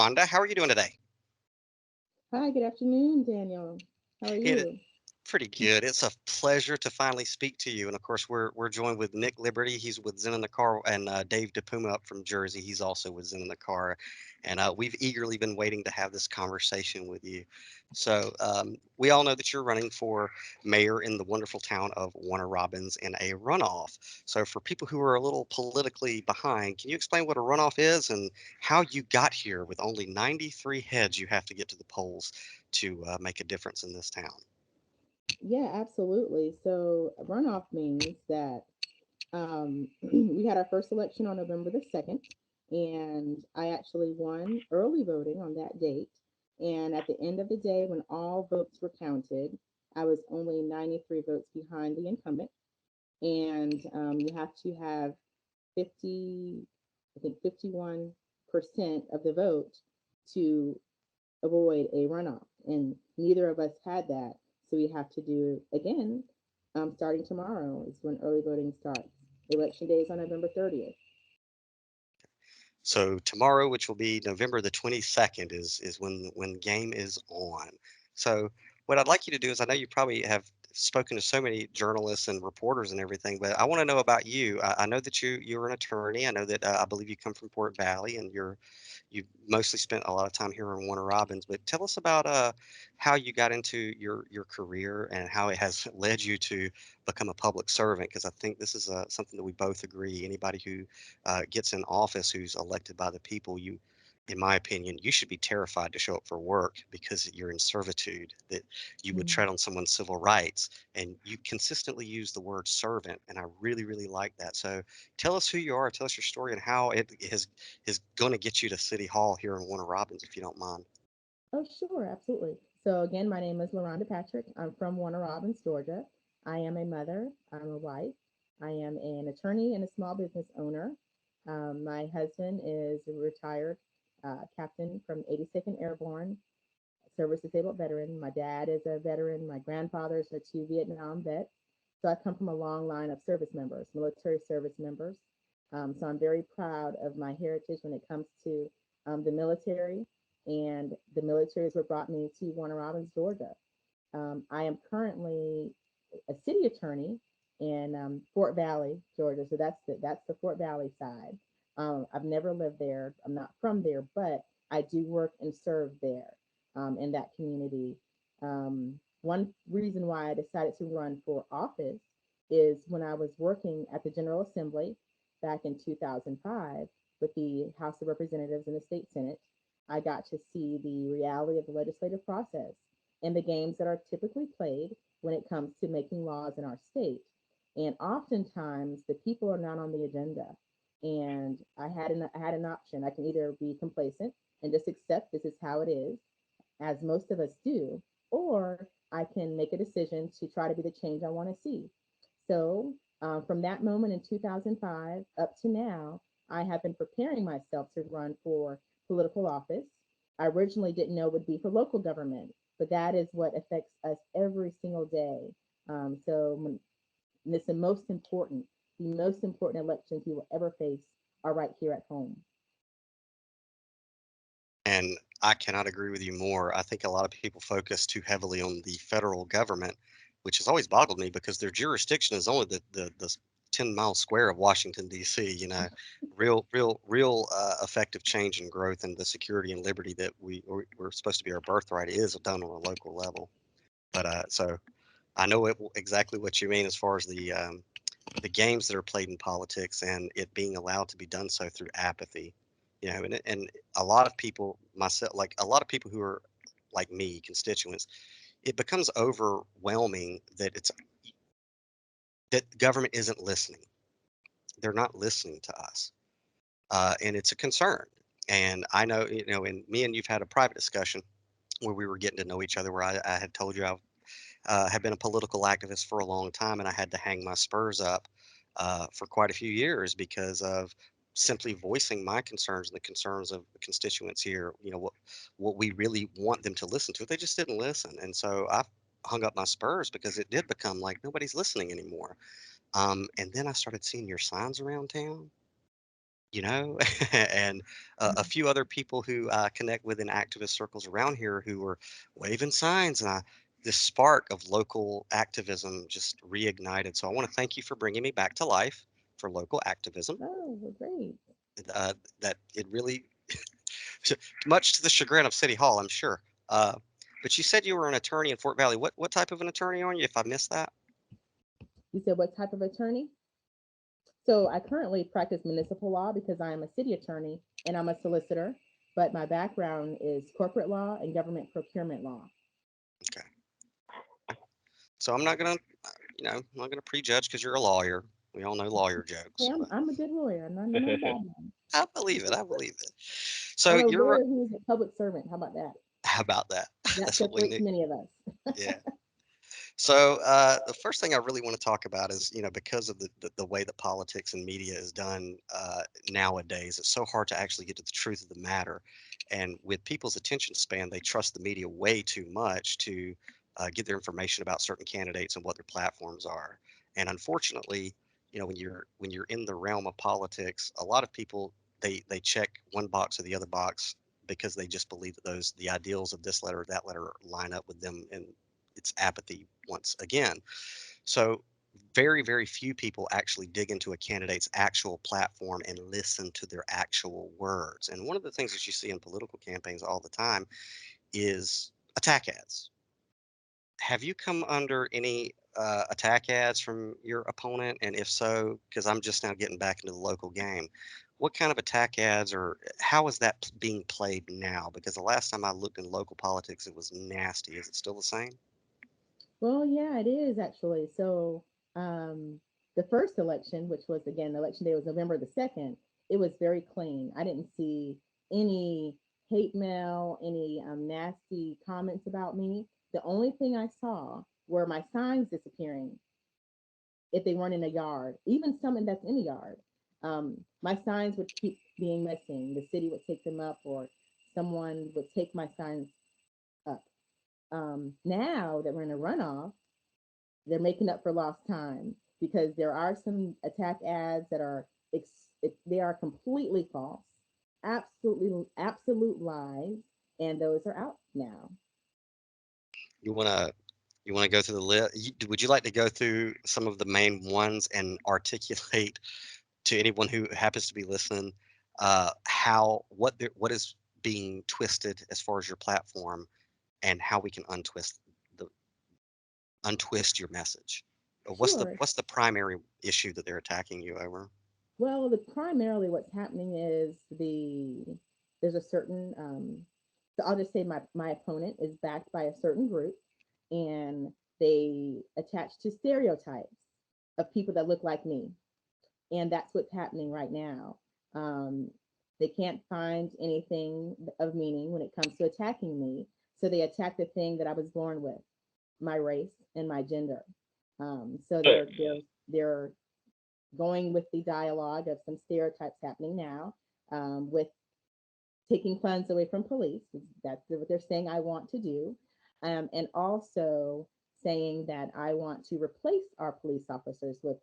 LaRhonda. How are you doing today? Hi, good afternoon, Daniel. How are It you? pretty good. It's a pleasure to finally speak to you. And of course, we're joined with Nick Liberty. He's with Zen in the Car, and Dave DePuma up from Jersey. He's also with Zen in the Car, and we've eagerly been waiting to have this conversation with you. So we all know that you're running for mayor in the wonderful town of Warner Robins in a runoff. So for people who are a little politically behind, can you explain what a runoff is and how you got here with only 93 heads you have to get to the polls to make a difference in this town? Yeah, absolutely. So, runoff means that we had our first election on November the 2nd, and I actually won early voting on that date. And at the end of the day, when all votes were counted, I was only 93 votes behind the incumbent. And you have to have 50, I think 51% of the vote to avoid a runoff. And neither of us had that. So we have to do again, starting tomorrow is when early voting starts. Election day is on November 30th. So tomorrow, which will be November the 22nd, is when game is on. So what I'd like you to do is, I know you probably have spoken to so many journalists and reporters and everything, but I want to know about you. I know that you're an attorney. I know that I believe you come from Port Valley, and you've mostly spent a lot of time here in Warner Robins. But tell us about how you got into your career and how it has led you to become a public servant. Because I think this is something that we both agree. Anybody who gets in office who's elected by the people, in my opinion, you should be terrified to show up for work because you're in servitude, that you would Mm. tread on someone's civil rights. And you consistently use the word servant. And I really, really like that. So tell us who you are, tell us your story, and how it is going to get you to City Hall here in Warner Robins, if you don't mind. Oh, sure, absolutely. So again, my name is LaRhonda Patrick. I'm from Warner Robins, Georgia. I am a mother. I'm a wife. I am an attorney and a small business owner. My husband is a retired captain from 82nd Airborne service disabled veteran. My dad is a veteran. My grandfathers are two Vietnam vets. So I come from a long line of service members, military service members. So I'm very proud of my heritage when it comes to the military. And the military is what brought me to Warner Robins, Georgia. I am currently a city attorney in Fort Valley, Georgia. So that's the Fort Valley side. I've never lived there. I'm not from there, but I do work and serve there in that community. One reason why I decided to run for office is when I was working at the General Assembly back in 2005 with the House of Representatives and the State Senate. I got to see the reality of the legislative process and the games that are typically played when it comes to making laws in our state. And oftentimes the people are not on the agenda. And I had an option. I can either be complacent and just accept this is how it is, as most of us do, or I can make a decision to try to be the change I want to see. So, from that moment in 2005 up to now, I have been preparing myself to run for political office. I originally didn't know it would be for local government, but that is what affects us every single day. So, it's the most important elections we will ever face are right here at home. And I cannot agree with you more. I think a lot of people focus too heavily on the federal government, which has always boggled me because their jurisdiction is only the 10-mile square of Washington, D.C. Real effective change and growth and the security and liberty that we're supposed to be our birthright is done on a local level. But so I know exactly what you mean as far as the games that are played in politics and it being allowed to be done so through apathy. And a lot of people, myself, like a lot of people who are like me, constituents, it becomes overwhelming that government isn't listening. They're not listening to us, and it's a concern. And I know, and me and you've had a private discussion where we were getting to know each other, where I had told you I have been a political activist for a long time, and I had to hang my spurs up for quite a few years because of simply voicing my concerns and the concerns of the constituents here. What we really want them to listen to. They just didn't listen, and so I hung up my spurs because it did become like nobody's listening anymore. And then I started seeing your signs around town, and a few other people who I connect with in activist circles around here who were waving signs, and this spark of local activism just reignited. So I want to thank you for bringing me back to life for local activism. Oh, well, great. Uh, that it really, much to the chagrin of City Hall, I'm sure. Uh, but you said you were an attorney in Fort Valley. What type of an attorney are you? If I missed that. You said what type of attorney? So I currently practice municipal law because I am a city attorney and I'm a solicitor, but my background is corporate law and government procurement law. Okay. So I'm not gonna, I'm not gonna prejudge because you're a lawyer. We all know lawyer Hey, jokes, I'm, but I'm a good lawyer. I'm not a bad one. I believe it. I believe it. I'm So a you're, lawyer who is a public servant. How about that? how about that? That That's what we separates need. many of us. Yeah. So the first thing I really want to talk about is, because of the way that politics and media is done nowadays, it's so hard to actually get to the truth of the matter. And with people's attention span, they trust the media way too much to get their information about certain candidates and what their platforms are. And unfortunately, when you're in the realm of politics, a lot of people they check one box or the other box because they just believe that the ideals of this letter or that letter line up with them, and it's apathy once again. So very, very few people actually dig into a candidate's actual platform and listen to their actual words. And one of the things that you see in political campaigns all the time is attack ads. Have you come under any attack ads from your opponent? And if so, because I'm just now getting back into the local game, what kind of attack ads, or how is that being played now? Because the last time I looked in local politics, it was nasty. Is it still the same? Well, yeah, it is actually. So, um, the first election, which was again, election day was November the 2nd, it was very clean. I didn't see any hate mail, any nasty comments about me. The only thing I saw were my signs disappearing if they weren't in a yard, even something that's in a yard. My signs would keep being missing. The city would take them up, or someone would take my signs up. Now that we're in a runoff, they're making up for lost time because there are some attack ads that are they are completely false, absolutely absolute lies, and those are out now. You wanna you wanna go through the list? Would you like to go through some of the main ones and articulate to anyone who happens to be listening, how what is being twisted as far as your platform, and how we can the untwist your message? Sure. What's the primary issue that they're attacking you over? Well, primarily what's happening is there's a certain so I'll just say my opponent is backed by a certain group, and they attach to stereotypes of people that look like me, and that's what's happening right now. Um, they can't find anything of meaning when it comes to attacking me, so they attack the thing that I was born with, my race and my gender. So they're going with the dialogue of some stereotypes happening now, with taking funds away from police. That's what they're saying I want to do, and also saying that I want to replace our police officers with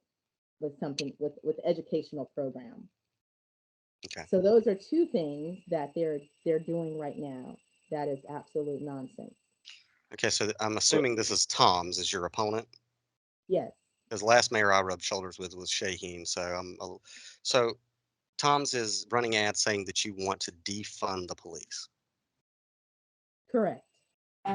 something with educational program. Okay. So those are two things that they're doing right now. That is absolute nonsense. Okay, so I'm Well, assuming this is Tom's as your opponent, Yes, because the last mayor I rubbed shoulders with was Shaheen. So Tom's is running ads saying that you want to defund the police. correct.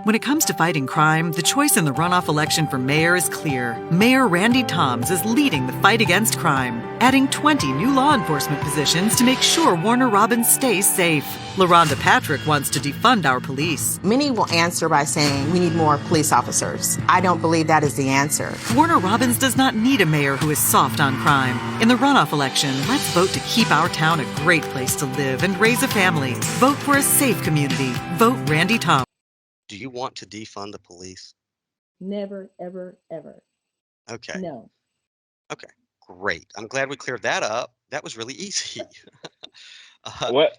When it comes to fighting crime, the choice in the runoff election for mayor is clear. Mayor Randy Toms is leading the fight against crime, adding 20 new law enforcement positions to make sure Warner Robins stays safe. LaRhonda Patrick wants to defund our police. Many will answer by saying we need more police officers. I don't believe that is the answer. Warner Robins does not need a mayor who is soft on crime. In the runoff election, let's vote to keep our town a great place to live and raise a family. Vote for a safe community. Vote Randy Toms. Do you want to defund the police? Never, ever, ever. Okay. No. Okay. Great. I'm glad we cleared that up. That was really easy. uh, what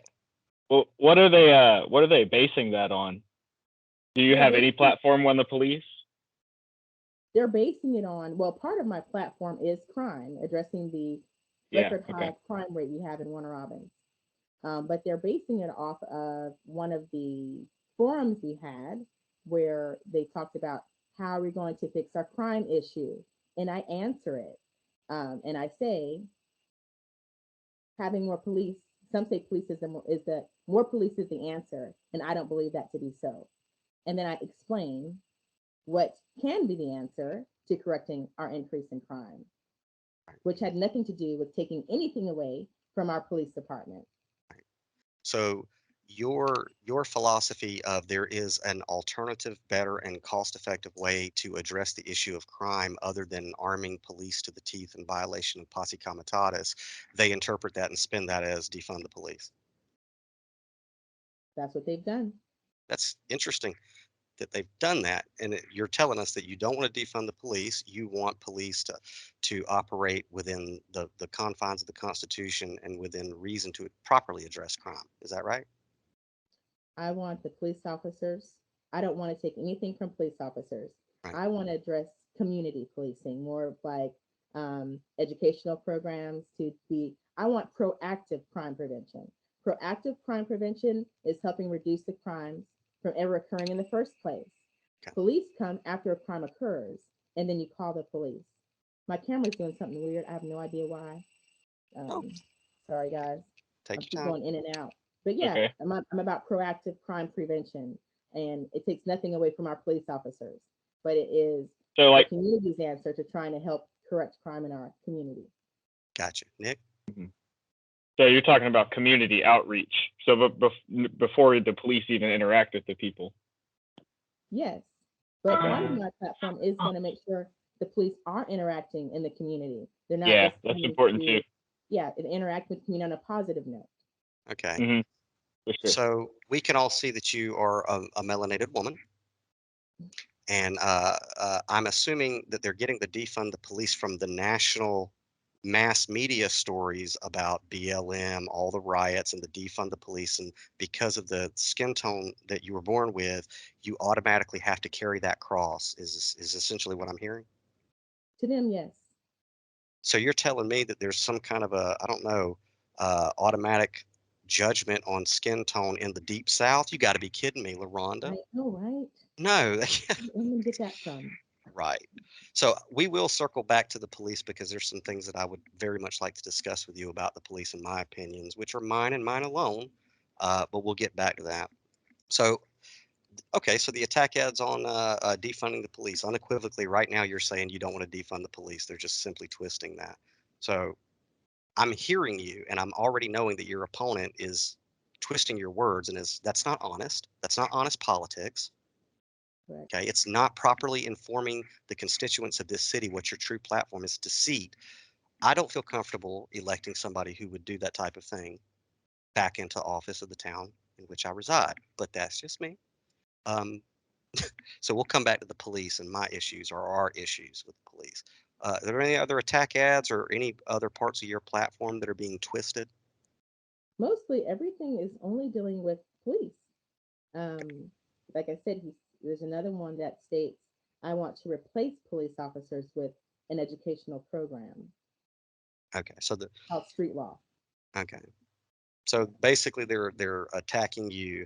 what are they basing that on? Do you They're have any basing platform on the police? they're basing it on, well, part of my platform is crime, addressing the Yeah. record Okay. high crime rate we have in Warner Robins. But they're basing it off of one of the forums we had where they talked about how are we going to fix our crime issue. And I answer it. And I say, having more police, some say police is the more police is the answer. And I don't believe that to be so. And then I explain what can be the answer to correcting our increase in crime, which had nothing to do with taking anything away from our police department. So your philosophy of there is an alternative, better, and cost-effective way to address the issue of crime other than arming police to the teeth in violation of posse comitatus, they interpret that and spin that as defund the police. That's what they've done. That's interesting that they've done that, and you're telling us that you don't want to defund the police. You want police to operate within the confines of the Constitution and within reason to properly address crime. Is that right? I want the police officers. I don't want to take anything from police officers. Right. I want to address community policing, more of like educational programs to be. I want proactive crime prevention. Proactive crime prevention is helping reduce the crimes from ever occurring in the first place. Okay. Police come after a crime occurs, and then you call the police. My camera's doing something weird. I have no idea why. Oh, Um, Sorry, guys. I take keep your time. going in and out. But yeah, Okay. I'm about proactive crime prevention, and it takes nothing away from our police officers, but it is So the like, community's answer to trying to help correct crime in our community. Gotcha, Nick. mhm. So you're talking about community outreach. So before the police even interact with the people. Yes, but Okay. part of my platform is going to make sure the police are interacting in the community. They're not Yeah, just that's coming important too. to, yeah, and interact with the community on a positive note. Okay. Hmm. For sure. So we can all see that you are a melanated woman, and I'm assuming that they're getting the defund the police from the national mass media stories about BLM, all the riots, and the defund the police. And because of the skin tone that you were born with, you automatically have to carry that cross. Is essentially what I'm hearing. To them, yes. So you're telling me that there's some kind of a, I don't know, automatic judgment on skin tone in the deep South? You got to be kidding me, LaRhonda. I know, right? No, Where did get that from? right. So we will circle back to the police because there's some things that I would very much like to discuss with you about the police and my opinions, which are mine and mine alone. But we'll get back to that. So, okay, so the attack ads on defunding the police, unequivocally, right now you're saying you don't want to defund the police. They're just simply twisting that. So I'm hearing you, and I'm already knowing that your opponent is twisting your words, and is that's not honest. That's not honest politics. Correct. Okay, it's not properly informing the constituents of this city what your true platform is. Deceit. I don't feel comfortable electing somebody who would do that type of thing back into office of the town in which I reside, but that's just me. Um, so we'll come back to the police and my issues or our issues with the police. Are there any other attack ads or any other parts of your platform that are being twisted? Mostly everything is only dealing with police. Like I said, there's another one that states, I want to replace police officers with an educational program Okay, so the called street law. okay, so basically they're attacking you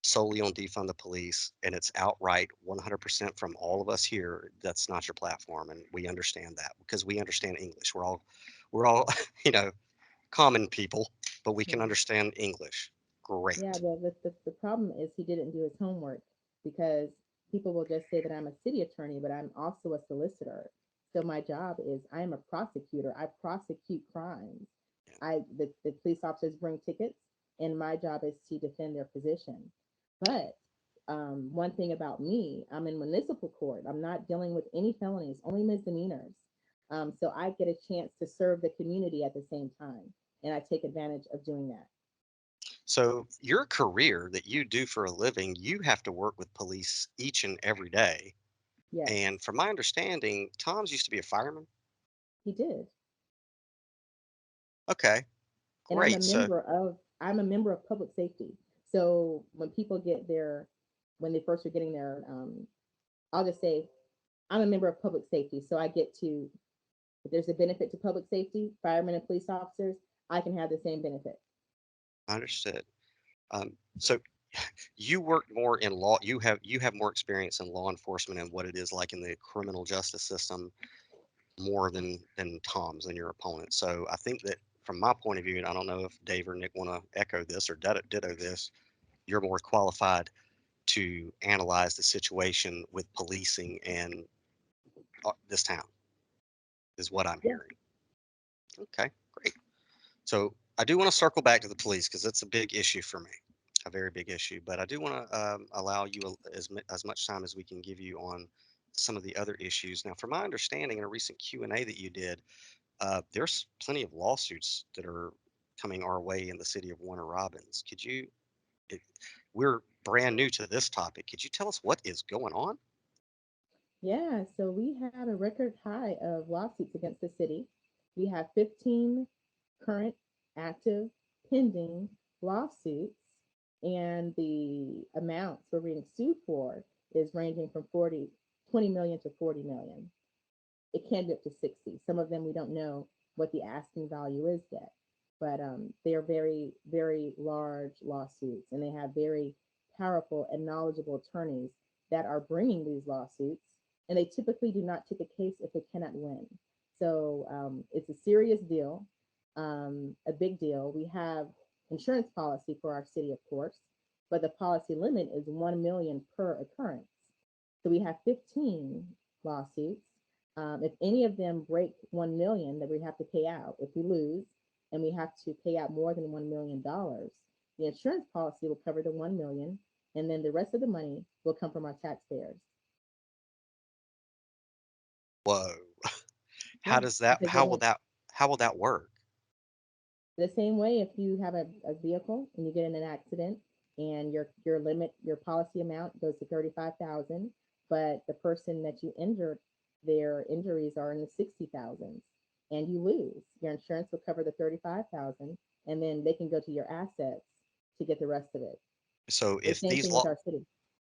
solely on defund the police, and it's outright 100% from all of us here. That's not your platform, and we understand that because we understand English. We're all you know common people, but we can Mhm. understand English. Yeah, Great. well, the problem is he didn't do his homework because people will just say that I'm a city attorney, but I'm also a solicitor. So my job is I am a prosecutor. I prosecute crimes. The police officers bring tickets, and my job is to defend their position. But one thing about me, I'm in municipal court. I'm not dealing with any felonies, only misdemeanors. So I get a chance to serve the community at the same time, and I take advantage of doing that. So your career that you do for a living, you have to work with police each and every day. Yes, And from my understanding, Tom's used to be a fireman. he did. Okay, And I'm a great. So member of I'm a member of public safety. So when people get their when they first are getting their I'll just say I'm a member of public safety. So I get to If there's a benefit to public safety, firemen and police officers, I can have the same benefit. Understood. So you work more in law. You have more experience in law enforcement and what it is like in the criminal justice system more than Tom's and your opponent. So I think that from my point of view, and I don't know if Dave or Nick want to echo this or ditto this, you're more qualified to analyze the situation with policing and this town, is what I'm Yeah. hearing. Okay, great. So I do want to circle back to the police because it's a big issue for me, a very big issue. But I do want to allow you as much time as we can give you on some of the other issues. Now, from my understanding, in a recent Q&A that you did, there's plenty of lawsuits that are coming our way in the city of Warner Robins. It, we're brand new to this topic. Could you tell us what is going on? Yeah, so we have a record high of lawsuits against the city. We have 15 current, active, pending lawsuits, and the amounts we're being sued for is ranging from 20 million to 40 million. It can be up to 60. Some of them we don't know what the asking value is yet, but they are very, very large lawsuits, and they have very powerful and knowledgeable attorneys that are bringing these lawsuits, and they typically do not take a case if they cannot win. So it's a serious deal, a big deal. We have insurance policy for our city, of course, but the policy limit is 1 million per occurrence. So we have 15 lawsuits. If any of them break 1 million, that we have to pay out. If we lose and we have to pay out more than $1 million, the insurance policy will cover the 1 million, and then the rest of the money will come from our taxpayers. Whoa. How Yeah, does that, because how will that work? the same way, if you have a vehicle and you get in an accident and your limit, your policy amount goes to 35,000, but the person that you injured, their injuries are in the 60,000s, and you lose, your insurance will cover the 35,000, and then they can go to your assets to get the rest of it. So The if same these thing with our city.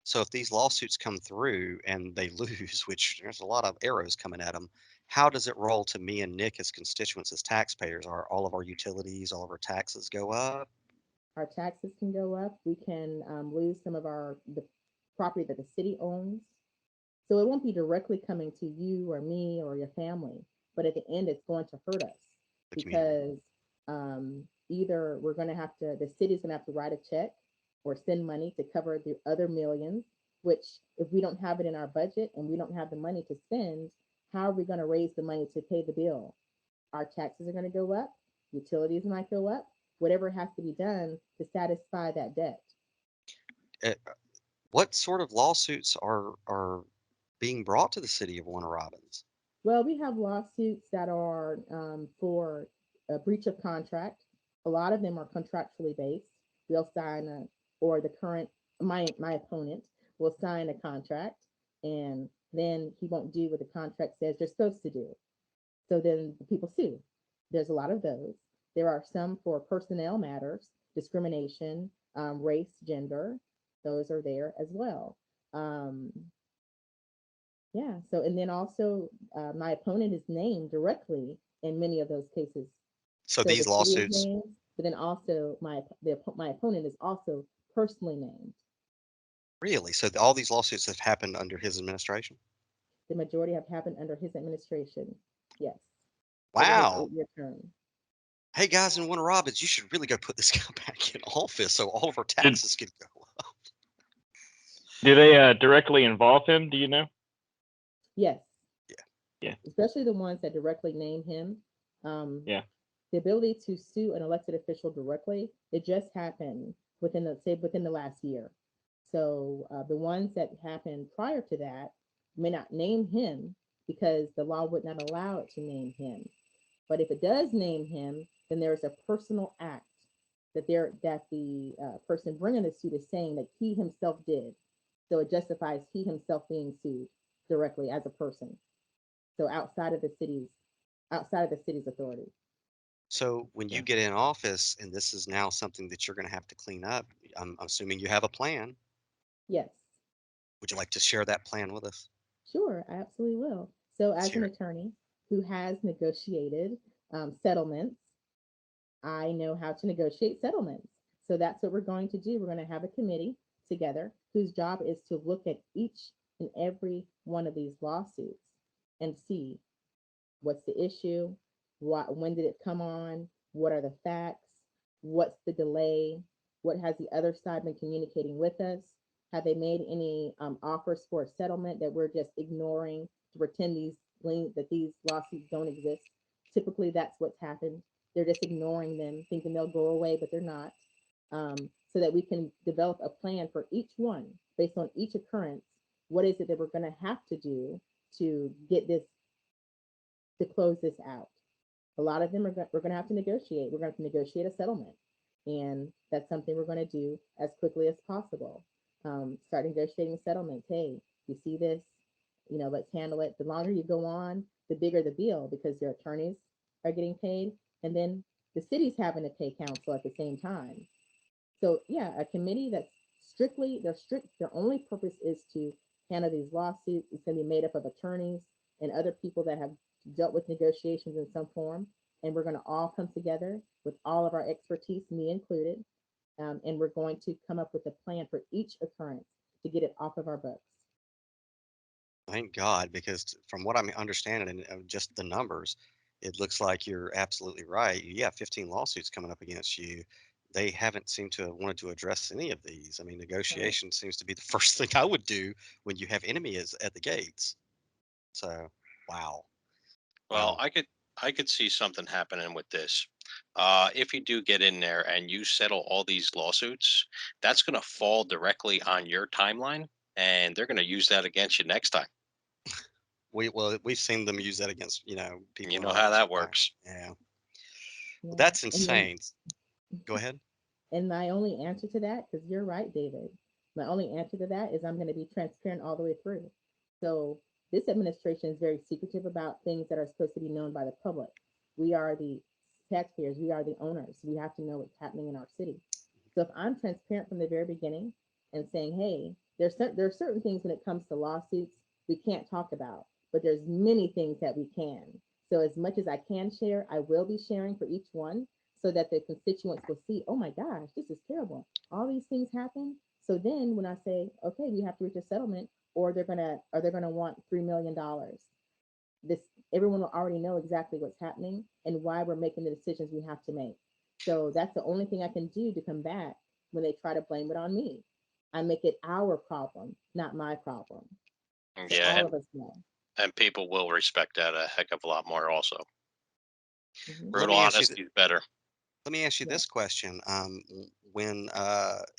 So if these lawsuits come through and they lose, which there's a lot of arrows coming at them, how does it roll to me and Nick as constituents, as taxpayers? Are all of our utilities, all of our taxes go up? Our taxes can go up. We can lose some of the property that the city owns. So it won't be directly coming to you or me or your family, but at the end, it's going to hurt us The community. because either we're going to have to, the city's going to have to write a check or send money to cover the other millions, which if we don't have it in our budget and we don't have the money to spend, how are we going to raise the money to pay the bill? Our taxes are going to go up, utilities might go up, whatever has to be done to satisfy that debt. Uh, what sort of lawsuits are being brought to the city of Warner Robins? Well, we have lawsuits that are for a breach of contract. A lot of them are contractually based. We'll sign a, or the current, my opponent will sign a contract, and then he won't do what the contract says you're supposed to do. So then the people sue. There's a lot of those. There are some for personnel matters, discrimination, race, gender. Those are there as well. Um, yeah. So, and then also, my opponent is named directly in many of those cases. So So the these city is lawsuits, named, but then also my opponent is also personally named. really? So all these lawsuits have happened under his administration? The majority have happened under his administration. Yes, over his Wow. 8-year term. Hey guys in Warner Robins, you should really go put this guy back in office so all of our Did taxes could go up. do they directly involve him? Do you know? Yes, Yeah. Yeah. especially the ones that directly name him. Um, Yeah. the ability to sue an elected official directly, it just happened within the last year. So the ones that happened prior to that may not name him because the law would not allow it to name him. But if it does name him, then there's a personal act that the person bringing the suit is saying that he himself did. So it justifies he himself being sued directly as a person. So outside of the city's authority. So when you Yeah. get in office and this is now something that you're going to have to clean up, I'm assuming you have a plan. Yes, Would you like to share that plan with us? sure, I absolutely will. So Let's as an hear it. attorney, who has negotiated settlements. I know how to negotiate settlements. So that's what we're going to do. We're going to have a committee together whose job is to look at each and every one of these lawsuits and see what's the issue, when did it come on, what are the facts, what's the delay, what has the other side been communicating with us, have they made any offers for a settlement that we're just ignoring to pretend that these lawsuits don't exist. Typically, that's what's happened. They're just ignoring them, thinking they'll go away, but they're not. So that we can develop a plan for each one based on each occurrence. What is it that we're going to have to do to get this, to close this out? A lot of them we're going to have to negotiate. We're going to negotiate a settlement. And that's something we're going to do as quickly as possible. Start negotiating settlements. Hey, you see this? Let's handle it. The longer you go on, the bigger the bill because your attorneys are getting paid. And then the city's having to pay counsel at the same time. So yeah, a committee that's their only purpose is to handle these lawsuits. It's going to be made up of attorneys and other people that have dealt with negotiations in some form. And we're going to all come together with all of our expertise, me included. And we're going to come up with a plan for each occurrence to get it off of our books. Thank God, because from what I'm understanding and just the numbers, it looks like you're absolutely right. You have 15 lawsuits coming up against you. They haven't seemed to have wanted to address any of these. I mean, Right. negotiation seems to be the first thing I would do when you have enemies at the gates. So, wow. Well, Wow. I could see something happening with this. If you do get in there and you settle all these lawsuits, that's going to fall directly on your timeline, and they're going to use that against you next time. We've seen them use that against, You people in know how office. that works. Yeah. Well, Yeah. that's And then insane. Go ahead. And my only answer to that, because you're right, David, my only answer to that is I'm going to be transparent all the way through. So this administration is very secretive about things that are supposed to be known by the public. We are the taxpayers, we are the owners. We have to know what's happening in our city. So if I'm transparent from the very beginning and saying, hey, there are certain things when it comes to lawsuits we can't talk about, but there's many things that we can. So as much as I can share, I will be sharing for each one so that the constituents will see, oh my gosh, this is terrible. All these things happen. So then when I say, okay, we have to reach a settlement, or they're gonna want $3 million, this everyone will already know exactly what's happening and why we're making the decisions we have to make. So that's the only thing I can do to combat when they try to blame it on me. I make it our problem, not my problem. So Yeah, all and of us know. and people will respect that a heck of a lot more. Also, Let Hmm. brutal me ask you honesty is better. Let me ask you Yeah. this question. When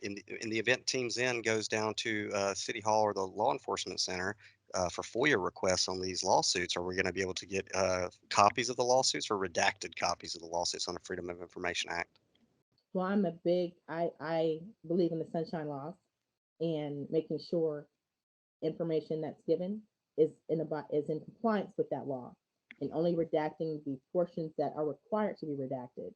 in the event Team Zen goes down to City Hall or the law enforcement center for FOIA requests on these lawsuits, are we going to be able to get copies of the lawsuits or redacted copies of the lawsuits on the Freedom of Information Act? Well, I believe in the sunshine laws and making sure information that's given is in compliance with that law, and only redacting the portions that are required to be redacted.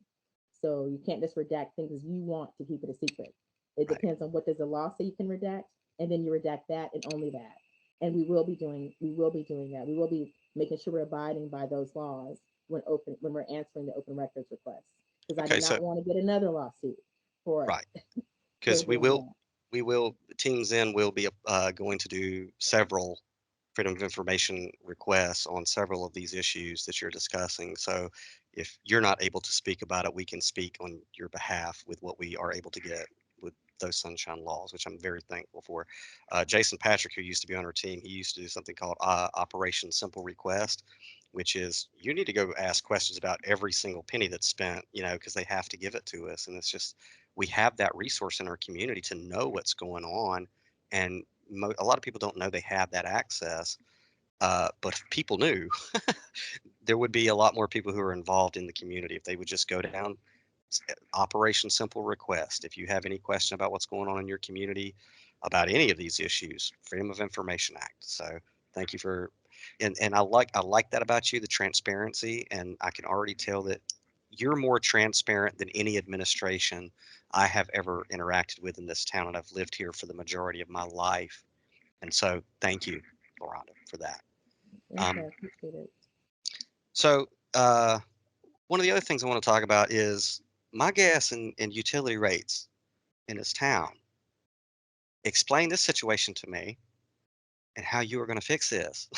So you can't just redact things as you want to keep it a secret. It Right. depends on what does the law say you can redact, and then you redact that and only that. And we will be doing that. We will be making sure we're abiding by those laws when we're answering the open records request. Because I do Okay. not So want to get another lawsuit for right, for because we doing will that. we will Team Zen will be going to do several Freedom of Information requests on several of these issues that you're discussing. So if you're not able to speak about it, we can speak on your behalf with what we are able to get with those sunshine laws, which I'm very thankful for. Jason Patrick, who used to be on our team, he used to do something called Operation Simple Request, which is you need to go ask questions about every single penny that's spent, because they have to give it to us. And it's just, we have that resource in our community to know what's going on. And a lot of people don't know they have that access. But if people knew, there would be a lot more people who are involved in the community if they would just go down. Operation Simple Request. If you have any question about what's going on in your community about any of these issues, Freedom of Information Act. So thank you for, and I like that about you, the transparency, and I can already tell that you're more transparent than any administration I have ever interacted with in this town, and I've lived here for the majority of my life. And so thank you, LaRhonda, for that. Thank you. Um, I appreciate it. So, one of the other things I want to talk about is my gas and utility rates in this town. Explain this situation to me and how you are going to fix this,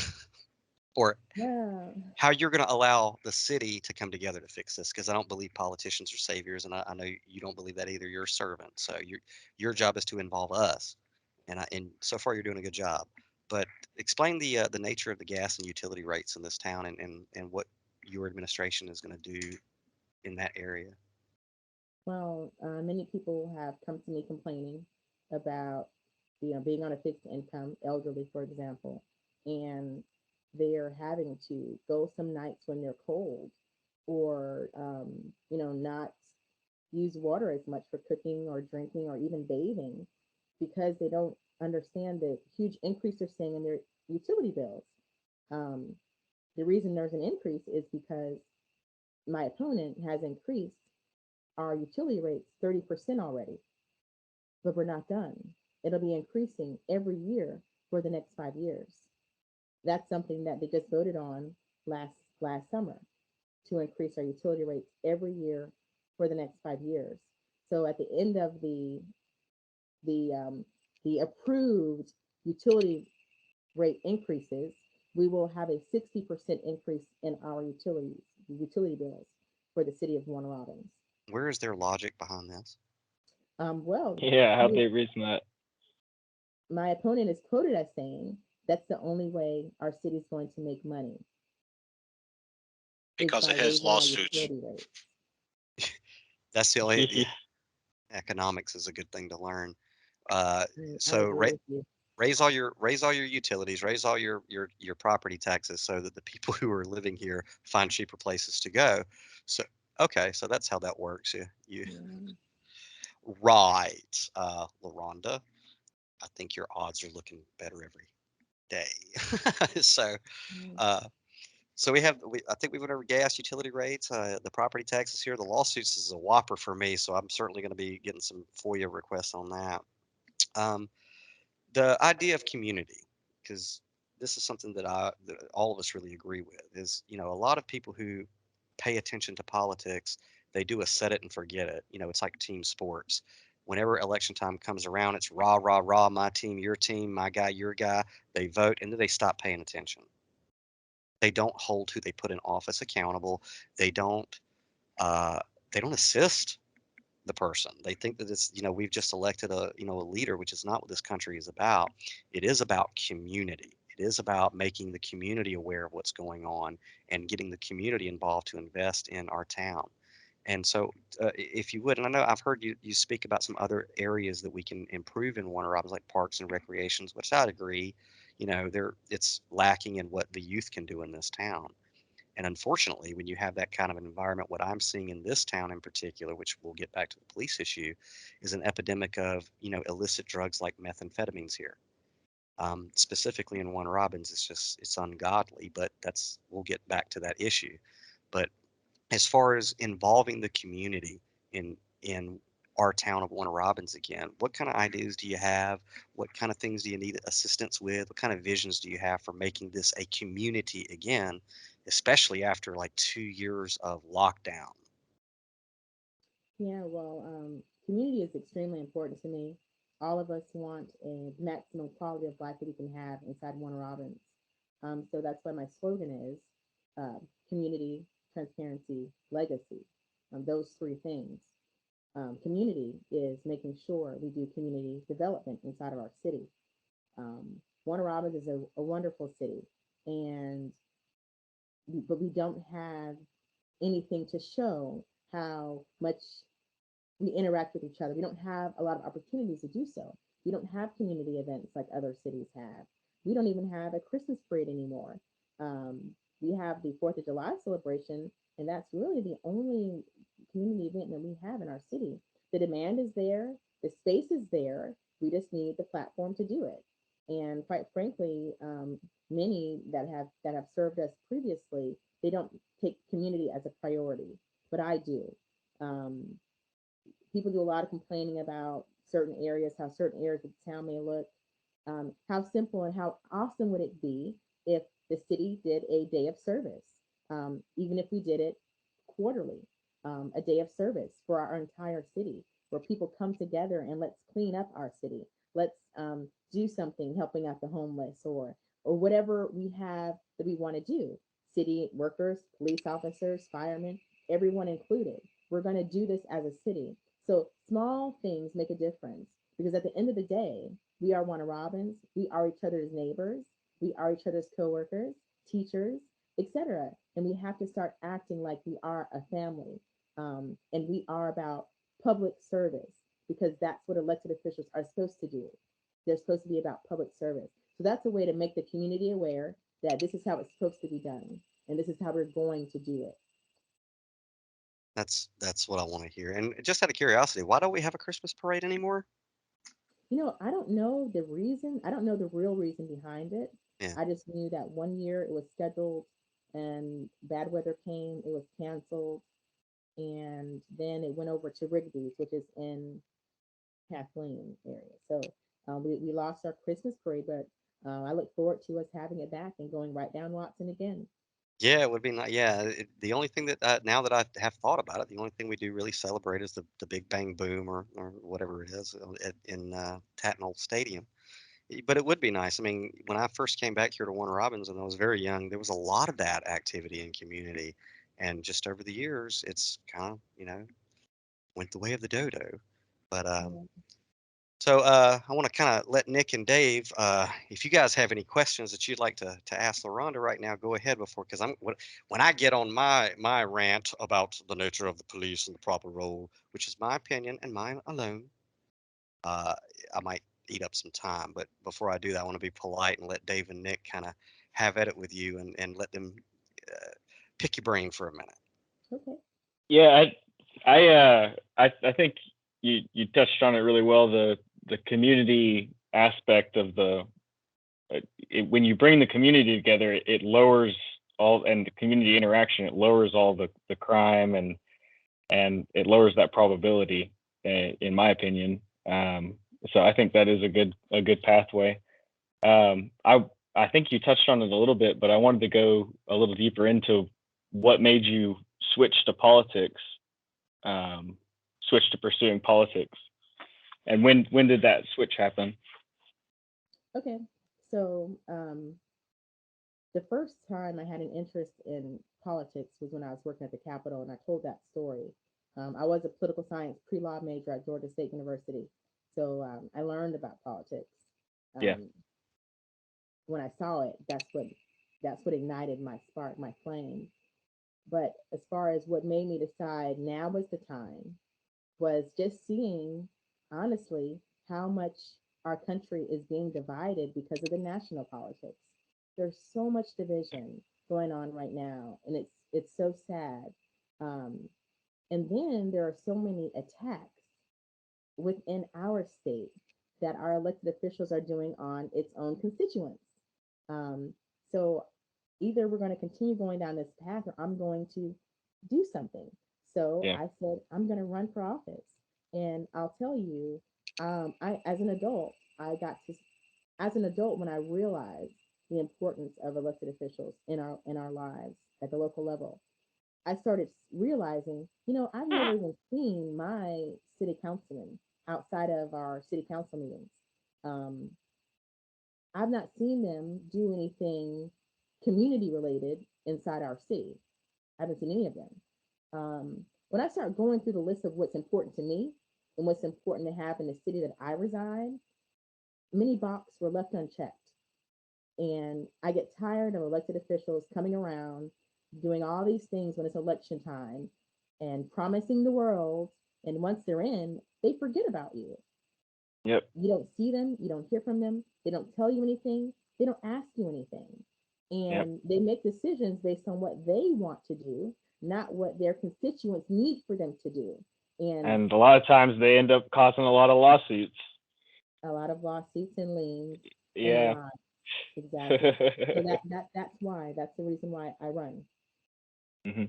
or Yeah. how you're going to allow the city to come together to fix this. Because I don't believe politicians are saviors, and I know you don't believe that either. You're a servant, so your job is to involve us, and so far you're doing a good job. But explain the nature of the gas and utility rates in this town, and what your administration is going to do in that area. Well, many people have come to me complaining about, being on a fixed income, elderly, for example, and they're having to go some nights when they're cold, or not use water as much for cooking or drinking or even bathing, because they don't understand the huge increase they're seeing in their utility bills. Um, the reason there's an increase is because my opponent has increased our utility rates 30% already, but we're not done. It'll be increasing every year for the next 5 years. That's something that they just voted on last summer, to increase our utility rates every year for the next 5 years. So at the end of the the approved utility rate increases, we will have a 60% increase in our utility bills for the city of Warner Robins. Where is their logic behind this? Well, Yeah, how'd they reason that? my opponent is quoted as saying that's the only way our city is going to make money, is because by of his raising our lawsuits. utility rates. That's the only, yeah, economics is a good thing to learn. Uh, I so agree with you. raise all your utilities, raise all your property taxes, so that the people who are living here find cheaper places to go. So okay, so that's how that works. You Yeah. right, LaRhonda. I think your odds are looking better every day. So Mm. uh, so I think we went over gas, utility rates, the property taxes here. The lawsuits is a whopper for me, so I'm certainly going to be getting some FOIA requests on that. Um, the idea of community, because this is something that all of us really agree with, is a lot of people who pay attention to politics, they do a set it and forget it. It's like team sports. Whenever election time comes around, it's rah rah rah, my team, my guy, your guy. They vote and then they stop paying attention. They don't hold who they put in office accountable. They don't uh, they don't assist the person. They think that we've just elected a leader, which is not what this country is about. It is about community. It is about making the community aware of what's going on and getting the community involved to invest in our town. And so, if you would, and I know I've heard you speak about some other areas that we can improve in Warner Robins, like parks and recreations, which I'd agree. It's lacking in what the youth can do in this town. And unfortunately, when you have that kind of an environment, what I'm seeing in this town in particular, which we'll get back to the police issue, is an epidemic of illicit drugs like methamphetamines here. Specifically in Warner Robins, it's ungodly, but we'll get back to that issue. But as far as involving the community in our town of Warner Robins again, what kind of ideas do you have? What kind of things do you need assistance with? What kind of visions do you have for making this a community again, especially after like 2 years of lockdown? Yeah, well, community is extremely important to me. All of us want a maximum quality of life that we can have inside Warner Robins. So that's why my slogan is community, transparency, legacy. Those three things. Community is making sure we do community development inside of our city. Warner Robins is a wonderful city, and but we don't have anything to show how much we interact with each other. We don't have a lot of opportunities to do so. We don't have community events like other cities have. We don't even have a Christmas parade anymore. We have the Fourth of July celebration, and that's really the only community event that we have in our city. The demand is there, the space is there. We just need the platform to do it. And quite frankly, many that have served us previously, they don't take community as a priority, but I do. Um, People do a lot of complaining about certain areas, how certain areas of the town may look. How simple and how awesome would it be if the city did a day of service? even if we did it quarterly, a day of service for our entire city where people come together and let's clean up our city. Let's do something helping out the homeless or whatever we have that we want to do. City workers, police officers, firemen, everyone included. We're going to do this as a city. So small things make a difference because at the end of the day, we are Warner Robins. We are each other's neighbors. We are each other's coworkers, teachers, etc. And we have to start acting like we are a family. And we are about public service because that's what elected officials are supposed to do. They're supposed to be about public service. So that's a way to make the community aware that this is how it's supposed to be done, and this is how we're going to do it. That's what I want to hear. And just out of curiosity, why don't we have a Christmas parade anymore? I don't know the reason. I don't know the real reason behind it. Yeah. I just knew that one year it was scheduled and bad weather came, it was canceled, and then it went over to Rigby's, which is in Kathleen area. So we lost our Christmas parade, but I look forward to us having it back and going right down Watson again. Yeah, it would be nice. Yeah, the only thing that now that I have thought about it, the only thing we do really celebrate is the Big Bang Boom or whatever it is in Tatnall Stadium. But it would be nice. I mean, when I first came back here to Warner Robins and I was very young, there was a lot of that activity in community, and just over the years, it's kind of went the way of the dodo. But Yeah. so I want to kind of let Nick and Dave, if you guys have any questions that you'd like to ask LaRhonda right now, go ahead before, because when I get on my rant about the nature of the police and the proper role, which is my opinion and mine alone, uh, I might eat up some time. But before I do that, I want to be polite and let Dave and Nick kind of have at it with you and let them pick your brain for a minute. Okay. Yeah, I think you touched on it really well. The community aspect of when you bring the community together, it lowers all, and the community interaction, it lowers all the crime and it lowers that probability, in my opinion. So I think that is a good pathway. I think you touched on it a little bit, but I wanted to go a little deeper into what made you switch to politics, switch to pursuing politics, and when did that switch happen? Okay. So the first time I had an interest in politics was when I was working at the Capitol, and I told that story. I was a political science pre-law major at Georgia State University, so I learned about politics. Yeah. When I saw it, that's what ignited my spark, my flame. But as far as what made me decide now was the time, was just seeing honestly how much our country is being divided because of the national politics. There's so much division going on right now, and it's so sad. Um, and then there are so many attacks within our state that our elected officials are doing on its own constituents. Um, so either we're going to continue going down this path or I'm going to do something. So Yeah. I said, I'm going to run for office. And I'll tell you, as an adult, as an adult, when I realized the importance of elected officials in our lives at the local level, I started realizing, I've never even seen my city councilman outside of our city council meetings. Um, I've not seen them do anything community related inside our city. I haven't seen any of them. When I start going through the list of what's important to me and what's important to have in the city that I reside, many boxes were left unchecked. And I get tired of elected officials coming around doing all these things when it's election time and promising the world. And once they're in, they forget about you. Yep. You don't see them, you don't hear from them, they don't tell you anything, they don't ask you anything. Yep. And they make decisions based on what they want to do, not what their constituents need for them to do. And a lot of times they end up causing a lot of lawsuits. A lot of lawsuits and liens and a Yeah. lot. Exactly. So that's the reason why I run. Hmm.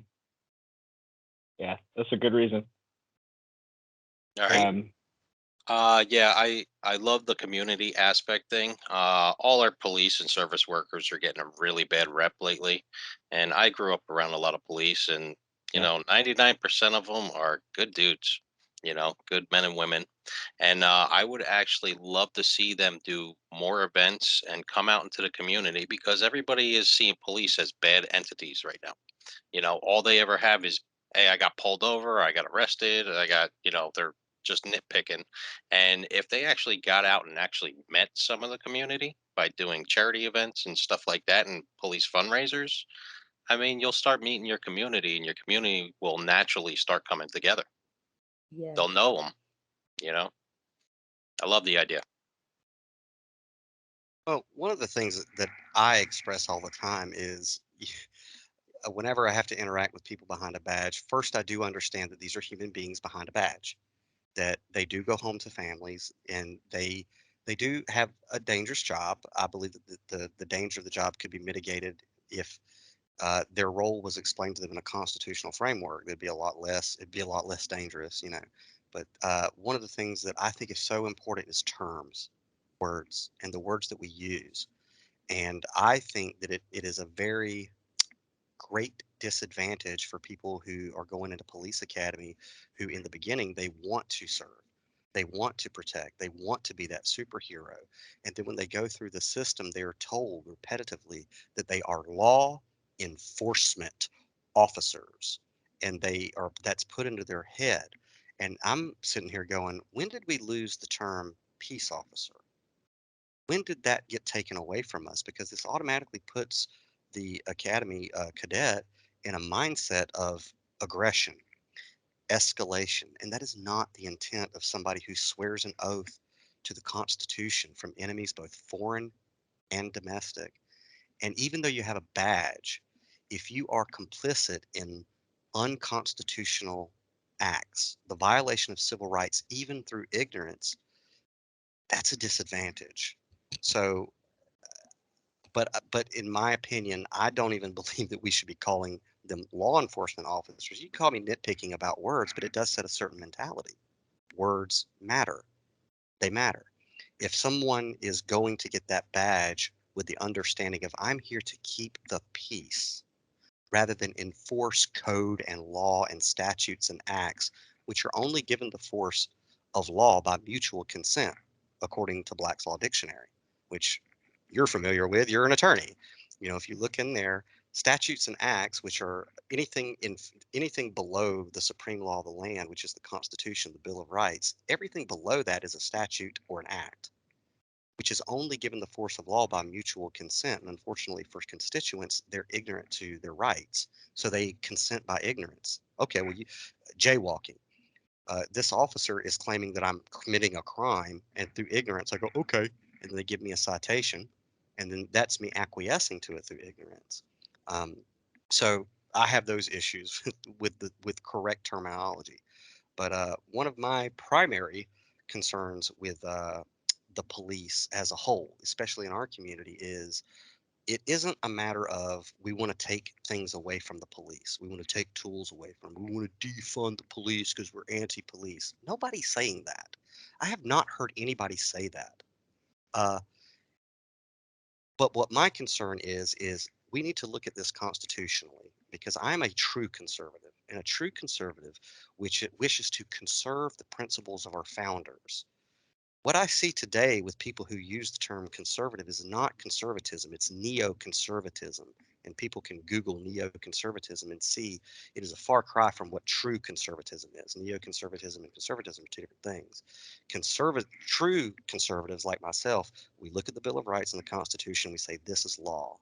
Yeah, that's a good reason. All right. Yeah, I love the community aspect thing. All our police and service workers are getting a really bad rep lately, and I grew up around a lot of police, and Yeah. 99% of them are good dudes. Good men and women, and I would actually love to see them do more events and come out into the community because everybody is seeing police as bad entities right now. All they ever have is, hey, I got pulled over, I got arrested, I got, they're just nitpicking. And if they actually got out and actually met some of the community by doing charity events and stuff like that and police fundraisers, I mean, you'll start meeting your community and your community will naturally start coming together. Yes. They'll know them, you know? I love the idea. Well, one of the things that I express all the time is whenever I have to interact with people behind a badge, first I do understand that these are human beings behind a badge, that they do go home to families and they do have a dangerous job. I believe that the danger of the job could be mitigated if their role was explained to them in a constitutional framework. It'd be a lot less dangerous, you know. But one of the things that I think is so important is terms, words, and the words that we use. And I think that it is a very great disadvantage for people who are going into police academy who in the beginning they want to serve, they want to protect, they want to be that superhero, and then when they go through the system they are told repetitively that they are law enforcement officers, and they are that's put into their head. And I'm sitting here going, when did we lose the term peace officer? When did that get taken away from us? Because this automatically puts the academy cadet in a mindset of aggression, escalation, and that is not the intent of somebody who swears an oath to the Constitution from enemies both foreign and domestic. And even though you have a badge, if you are complicit in unconstitutional acts, the violation of civil rights, even through ignorance, that's a disadvantage. So but in my opinion, I don't even believe that we should be calling them law enforcement officers. You can call me nitpicking about words, but it does set a certain mentality. Words matter. They matter. If someone is going to get that badge with the understanding of I'm here to keep the peace rather than enforce code and law and statutes and acts, which are only given the force of law by mutual consent, according to Black's Law Dictionary, which you're familiar with, you're an attorney. You know, if you look in there, statutes and acts, which are anything below the supreme law of the land, which is the Constitution, the Bill of Rights, everything below that is a statute or an act, which is only given the force of law by mutual consent. And unfortunately for constituents, they're ignorant to their rights. So they consent by ignorance. Okay, well, jaywalking. This officer is claiming that I'm committing a crime, and through ignorance, I go, okay. And then they give me a citation. And then that's me acquiescing to it through ignorance. Um, so I have those issues with correct terminology. But one of my primary concerns with the police as a whole, especially in our community, is it isn't a matter of we want to take things away from the police. We want to take tools away from them. We want to defund the police because we're anti-police. Nobody's saying that. I have not heard anybody say that. Uh, but what my concern is we need to look at this constitutionally because I'm a true conservative, and a true conservative which wishes to conserve the principles of our founders. What I see today with people who use the term conservative is not conservatism, it's neoconservatism. And people can Google neoconservatism and see it is a far cry from what true conservatism is. Neoconservatism and conservatism are two different things. True conservatives like myself, we look at the Bill of Rights and the Constitution, we say this is law.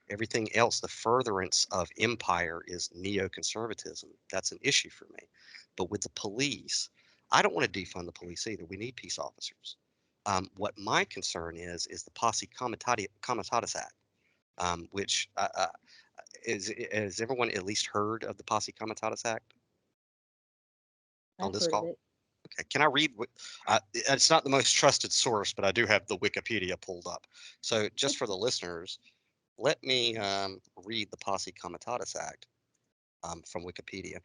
Everything else, the furtherance of empire, is neoconservatism. That's an issue for me. But with the police, I don't want to defund the police either. We need peace officers. What my concern is the Posse Comitatus Act, which has everyone at least heard of the Posse Comitatus Act on I've this heard of call? it. Okay, can I read what? It's not the most trusted source, but I do have the Wikipedia pulled up. So just for the listeners, let me read the Posse Comitatus Act from Wikipedia.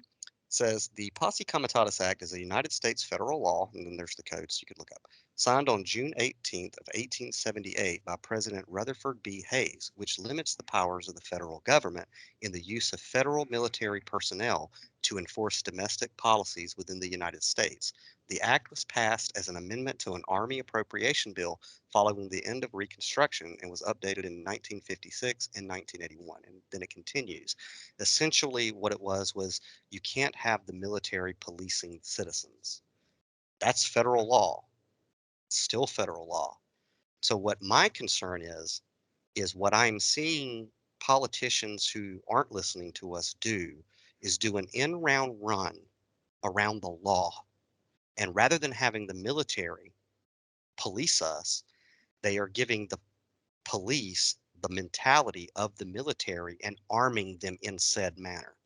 says the Posse Comitatus Act is a United States federal law, and then there's the codes you could look up, signed on June 18th of 1878 by President Rutherford B. Hayes, which limits the powers of the federal government in the use of federal military personnel to enforce domestic policies within the United States. The act was passed as an amendment to an Army appropriation bill following the end of Reconstruction and was updated in 1956 and 1981. And then it continues. Essentially, what it was you can't have the military policing citizens. That's federal law, still federal law. So what my concern is what I'm seeing politicians who aren't listening to us do an in-round run around the law. And rather than having the military police us, they are giving the police the mentality of the military and arming them in said manner.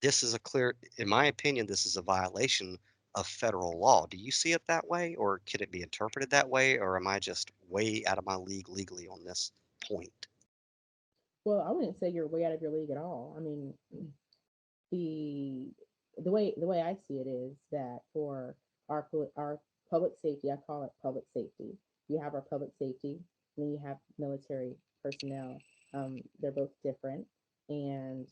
This is a clear, in my opinion, this is a violation of federal law. Do you see it that way, or could it be interpreted that way, or am I just way out of my league legally on this point? Well, I wouldn't say you're way out of your league at all. I mean, the the way I see it is that for our public safety, I call it public safety. You have our public safety, and then you have military personnel. They're both different, and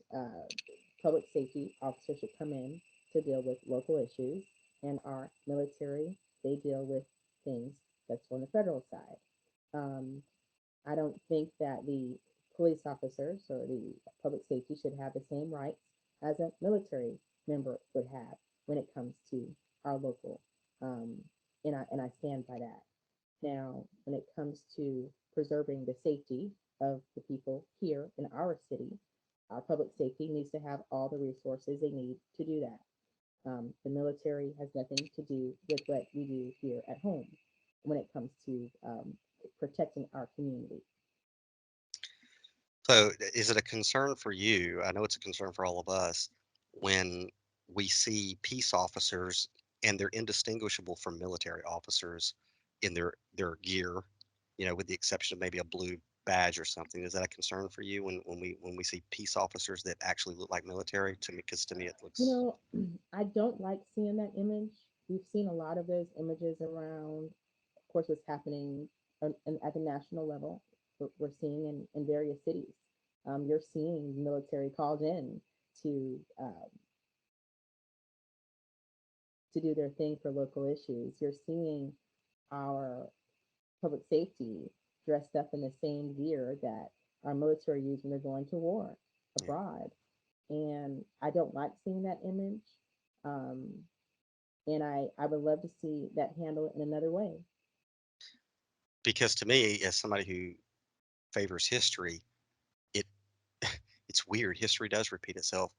public safety officers should come in to deal with local issues, and our military, they deal with things that's on the federal side. Um, I don't think that the police officers or the public safety should have the same rights as a military member would have when it comes to our local. Um, and I stand by that. Now, when it comes to preserving the safety of the people here in our city, our public safety needs to have all the resources they need to do that. The military has nothing to do with what we do here at home when it comes to protecting our community. So, is it a concern for you? I know it's a concern for all of us when we see peace officers and they're indistinguishable from military officers in their gear, with the exception of maybe a blue badge or something. Is that a concern for you when we see peace officers that actually look like military? To me, because to me it You looks know, I don't like seeing that image. We've seen a lot of those images around, of course, what's happening at the national level. We're seeing in various cities. You're seeing military called in to to do their thing for local issues. You're seeing our public safety dressed up in the same gear that our military use when they're going to war yeah. abroad. And I don't like seeing that image. Um, and I would love to see that handled in another way. Because to me, as somebody who favors history, it it's weird. History does repeat itself.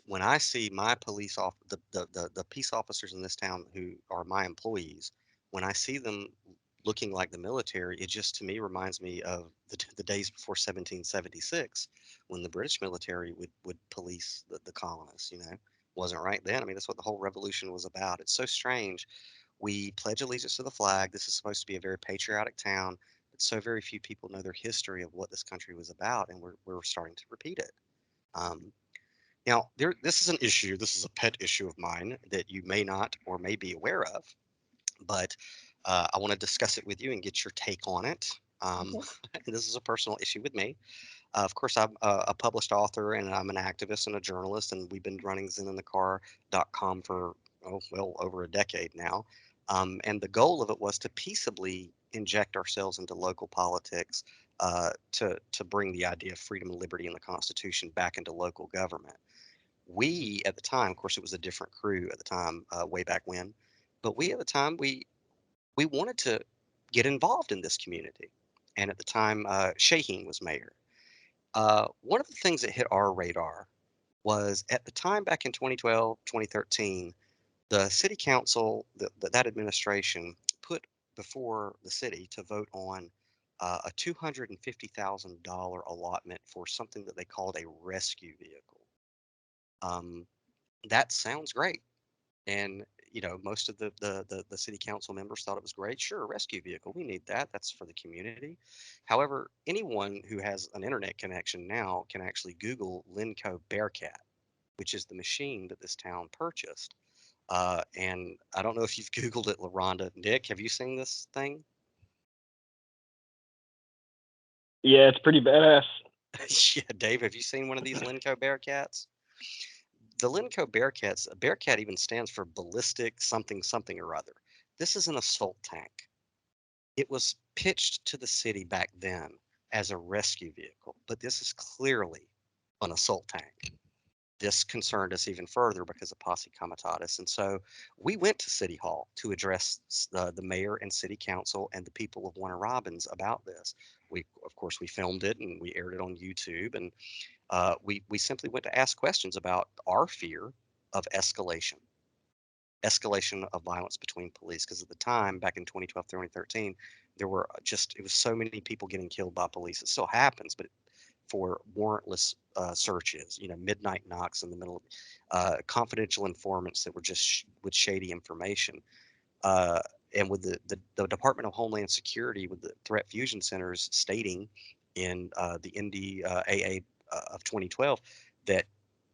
When I see my the peace officers in this town who are my employees, when I see them looking like the military, it just to me reminds me of the days before 1776 when the British military would police the colonists, Wasn't right then. I mean, that's what the whole revolution was about. It's so strange. We pledge allegiance to the flag. This is supposed to be a very patriotic town, but so very few people know their history of what this country was about, and we're starting to repeat it. Um, Now, this is an issue. This is a pet issue of mine that you may not or may be aware of, but I want to discuss it with you and get your take on it. Okay. And this is a personal issue with me. Of course, I'm a published author and I'm an activist and a journalist, and we've been running zeninthecar.com for, oh, well, over a decade now. And the goal of it was to peaceably inject ourselves into local politics to bring the idea of freedom and liberty in the Constitution back into local government. We at the time, of course, it was a different crew at the time, way back when, but we at the time we wanted to get involved in this community. And at the time, Shaheen was mayor. One of the things that hit our radar was at the time back in 2012, 2013, the city council, that administration put before the city to vote on a $250,000 allotment for something that they called a rescue vehicle. Um, that sounds great. And most of the city council members thought it was great. Sure, a rescue vehicle, we need that. That's for the community. However, anyone who has an internet connection now can actually Google Linco Bearcat. which is the machine that this town purchased. And I don't know if you've Googled it, LaRhonda. Nick, have you seen this thing? Yeah, it's pretty badass. Yeah, Dave, have you seen one of these Lenco Bearcats? The Lenco Bearcats, a Bearcat even stands for ballistic something something or other. This is an assault tank. It was pitched to the city back then as a rescue vehicle, but this is clearly an assault tank. This concerned us even further because of posse comitatus. And so we went to City Hall to address the mayor and city council and the people of Warner Robins about this. We, of course, we filmed it and we aired it on YouTube. And we simply went to ask questions about our fear of escalation of violence between police. Because at the time, back in 2012, 2013, there were it was so many people getting killed by police. It still happens, but for warrantless searches, midnight knocks in the middle of confidential informants that were just with shady information. Uh, and with the Department of Homeland Security, with the threat fusion centers stating in the NDAA of 2012 that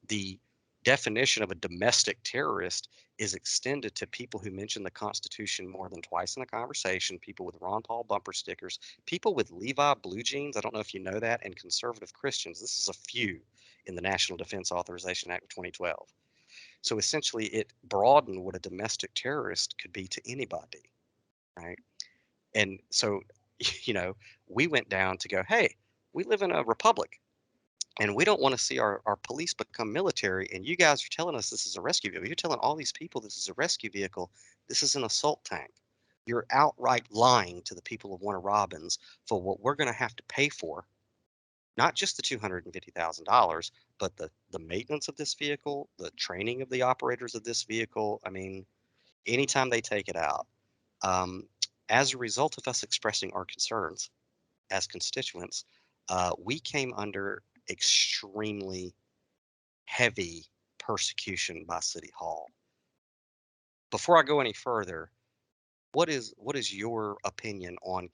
the definition of a domestic terrorist is extended to people who mention the Constitution more than twice in a conversation, people with Ron Paul bumper stickers, people with Levi blue jeans. I don't know if you know that, and conservative Christians. This is a few in the National Defense Authorization Act of 2012. So essentially, it broadened what a domestic terrorist could be to anybody, right? And so, you know, we went down to go, hey, we live in a republic and we don't want to see our police become military. And you guys are telling us this is a rescue vehicle. You're telling all these people this is a rescue vehicle. This is an assault tank. You're outright lying to the people of Warner Robins for what we're going to have to pay for, not just the $250,000, but the maintenance of this vehicle, the training of the operators of this vehicle. I mean, anytime they take it out. Um, as a result of us expressing our concerns as constituents, we came under extremely heavy persecution by City Hall. Before I go any further, what is your opinion on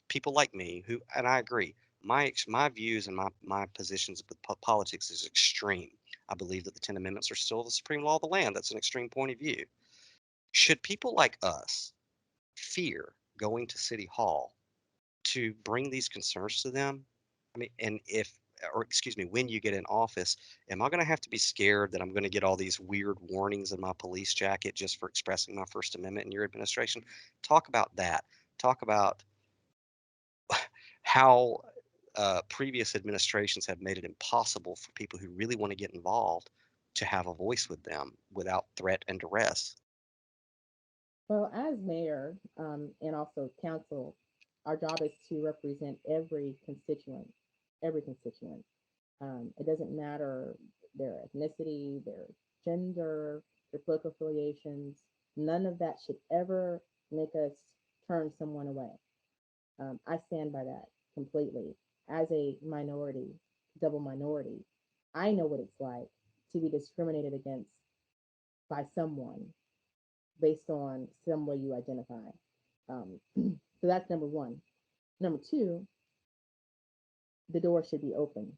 people like me who, and I agree, my views and my positions with politics is extreme. I believe that the 10 Amendments are still the supreme law of the land. That's an extreme point of view. Should people like us fear going to City Hall to bring these concerns to them? I mean, and if, or excuse me, when you get in office, am I going to have to be scared that I'm going to get all these weird warnings in my police jacket just for expressing my First Amendment in your administration? Talk about that. Talk about how previous administrations have made it impossible for people who really want to get involved to have a voice with them without threat and duress. Well, as mayor and also council, our job is to represent every constituent, every constituent. It doesn't matter their ethnicity, their gender, their political affiliations. None of that should ever make us turn someone away. I stand by that completely. As a minority, double minority, I know what it's like to be discriminated against by someone based on some way you identify. So that's number one. Number two, the door should be open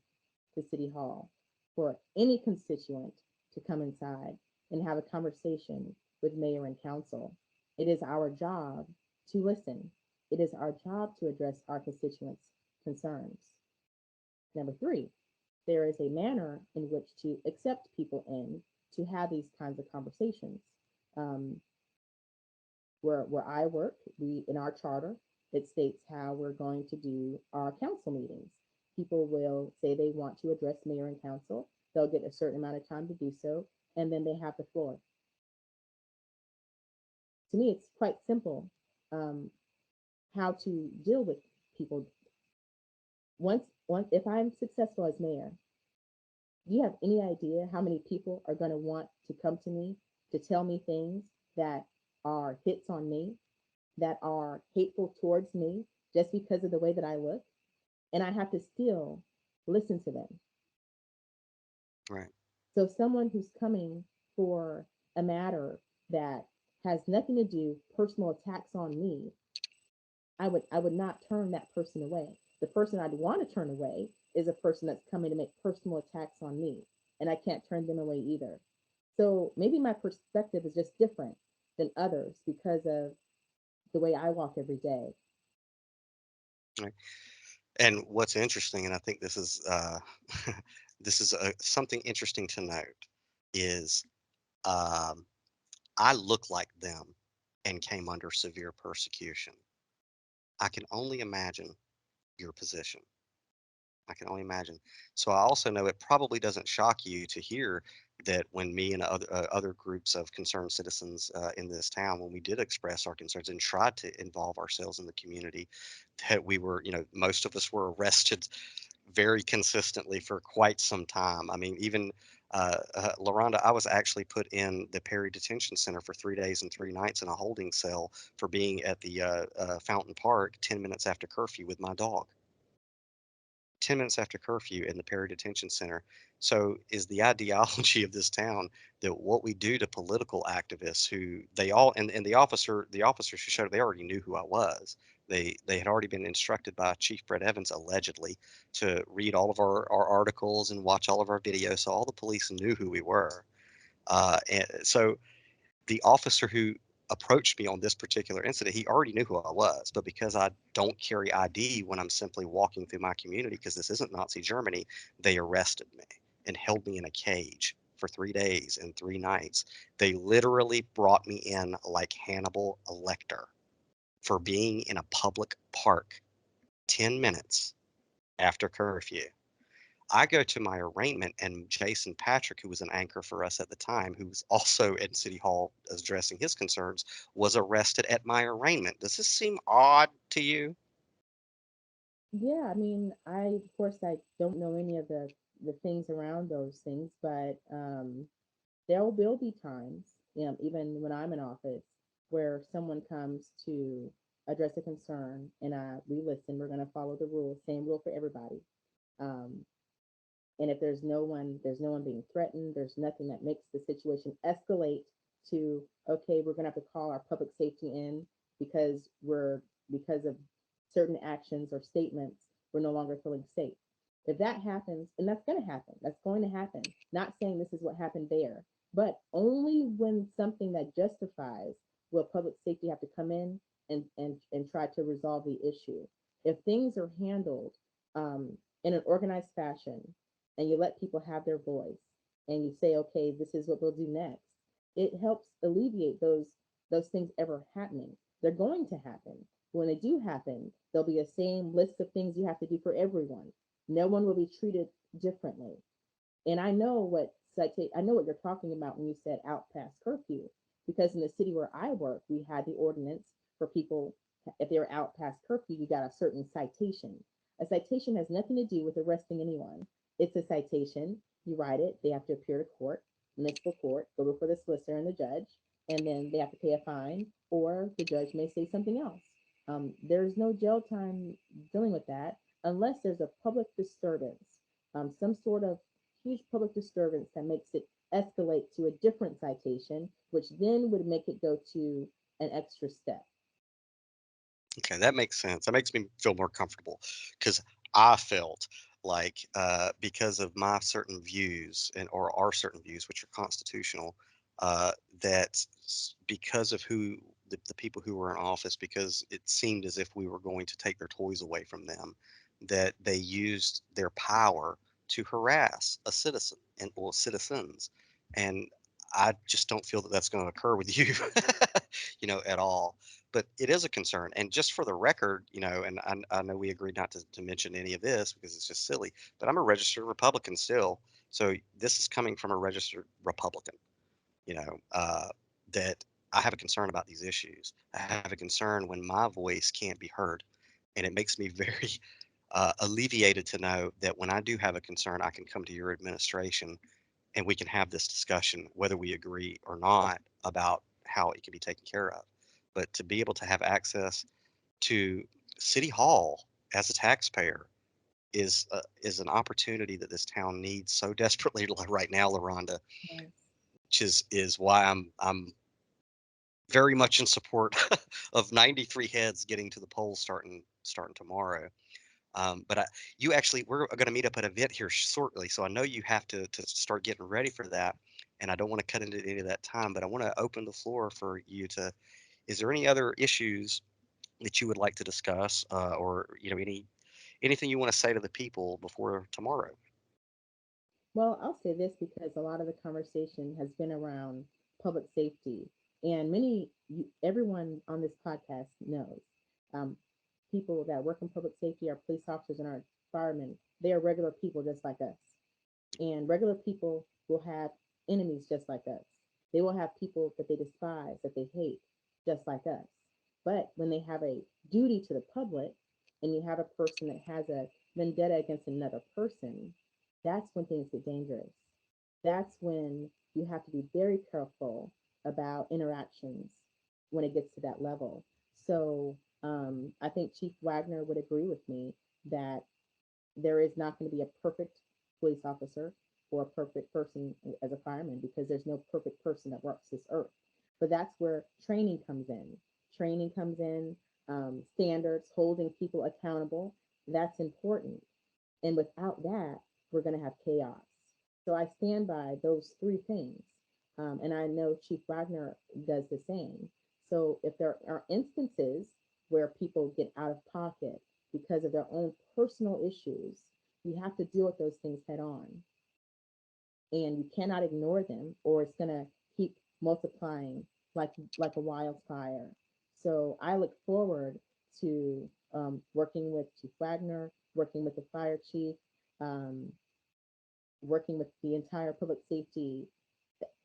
to City Hall for any constituent to come inside and have a conversation with mayor and council. It is our job to listen. It is our job to address our constituents' concerns. Number three, there is a manner in which to accept people in to have these kinds of conversations. Um, where I work, we in our charter, it states how we're going to do our council meetings. People will say they want to address mayor and council. They'll get a certain amount of time to do so, and then they have the floor. To me, it's quite simple um, how to deal with people. Once, if I'm successful as mayor, do you have any idea how many people are going to want to come to me to tell me things that are hits on me, that are hateful towards me just because of the way that I look? And I have to still listen to them. Right. So, someone who's coming for a matter that has nothing to do personal attacks on me, I would not turn that person away. The person I'd want to turn away is a person that's coming to make personal attacks on me. and I can't turn them away either. So maybe my perspective is just different than others because of the way I walk every day. Right. And what's interesting, and I think this is this is something interesting to note, is um, I look like them and came under severe persecution. I can only imagine your position. I can only imagine. So I also know it probably doesn't shock you to hear that when me and other groups of concerned citizens in this town, when we did express our concerns and tried to involve ourselves in the community, that we were, most of us were arrested very consistently for quite some time. I mean, even LaRhonda, I was actually put in the Perry Detention Center for 3 days and 3 nights in a holding cell for being at the Fountain Park 10 minutes after curfew with my dog. 10 minutes after curfew in the Perry Detention Center. So is the ideology of this town that what we do to political activists who they all and the officers who showed up, they already knew who I was. They had already been instructed by Chief Brett Evans allegedly to read all of our articles and watch all of our videos. So all the police knew who we were. And so the officer who approached me on this particular incident, he already knew who I was, but because I don't carry ID when I'm simply walking through my community, because this isn't Nazi Germany, they arrested me and held me in a cage for 3 days and 3 nights. They literally brought me in like Hannibal Lecter for being in a public park 10 minutes after curfew. I go to my arraignment, and Jason Patrick, who was an anchor for us at the time, who was also in City Hall addressing his concerns, was arrested at my arraignment. Does this seem odd to you? Yeah, I mean, of course I don't know any of the things around those things, but there will be times, even when I'm in office, where someone comes to address a concern, and we listen. We're going to follow the rules, same rule for everybody. Um, and if there's no one being threatened, there's nothing that makes the situation escalate to, okay, we're going to have to call our public safety in because because of certain actions or statements, we're no longer feeling safe. If that happens, and that's going to happen, that's going to happen. Not saying this is what happened there, but only when something that justifies will public safety have to come in and try to resolve the issue. If things are handled um, in an organized fashion, and you let people have their voice, and you say, okay, this is what we'll do next, it helps alleviate those things ever happening. They're going to happen. When they do happen, there'll be a same list of things you have to do for everyone. No one will be treated differently. And I know what you're talking about when you said out past curfew, because in the city where I work, we had the ordinance for people, if they were out past curfew, you got a certain citation. A citation has nothing to do with arresting anyone. It's a citation. You write it. They have to appear to court, municipal court, go before the solicitor and the judge, and then they have to pay a fine, or the judge may say something else. There's no jail time dealing with that unless there's a public disturbance, some sort of huge public disturbance that makes it escalate to a different citation, which then would make it go to an extra step. Okay, that makes sense. That makes me feel more comfortable because I felt like because of my certain views and or our certain views, which are constitutional, that because of who the people who were in office, because it seemed as if we were going to take their toys away from them, that they used their power to harass a citizen and or citizens, and I just don't feel that that's going to occur with you, at all, but it is a concern. And just for the record, and I know we agreed not to mention any of this because it's just silly, but I'm a registered Republican still. So this is coming from a registered Republican, you know, uh, that I have a concern about these issues. I have a concern when my voice can't be heard. And it makes me very alleviated to know that when I do have a concern, I can come to your administration and we can have this discussion, whether we agree or not, about how it can be taken care of. But to be able to have access to City Hall as a taxpayer is an opportunity that this town needs so desperately right now, LaRhonda, Yes. which is why I'm very much in support of 93 heads getting to the polls starting tomorrow. But you actually, we're going to meet up at an event here shortly, so I know you have to start getting ready for that, and I don't want to cut into any of that time. But I want to open the floor for you to. Is there any other issues that you would like to discuss, or anything you want to say to the people before tomorrow? Well, I'll say this because a lot of the conversation has been around public safety, and everyone on this podcast knows um, people that work in public safety, our police officers and our firemen. They are regular people just like us, and regular people will have enemies just like us. They will have people that they despise, that they hate, just like us. But when they have a duty to the public, and you have a person that has a vendetta against another person, that's when things get dangerous. That's when you have to be very careful about interactions when it gets to that level. So I think Chief Wagner would agree with me that there is not going to be a perfect police officer or a perfect person as a fireman, because there's no perfect person that walks this earth. But that's where training comes in. Training comes in, standards, holding people accountable. That's important. And without that, we're going to have chaos. So I stand by those three things. And I know Chief Wagner does the same. So if there are instances where people get out of pocket because of their own personal issues, you have to deal with those things head on. And you cannot ignore them, or it's going to keep multiplying like a wildfire. So I look forward to working with Chief Wagner, working with the fire chief, um, working with the entire public safety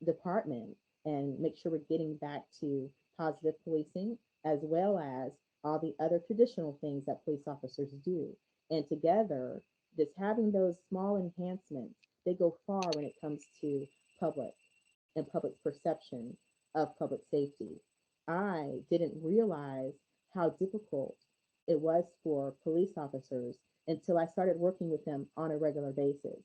department, and make sure we're getting back to positive policing, as well as all the other traditional things that police officers do. And together, just having those small enhancements, they go far when it comes to public and public's perception of public safety. I didn't realize how difficult it was for police officers until I started working with them on a regular basis.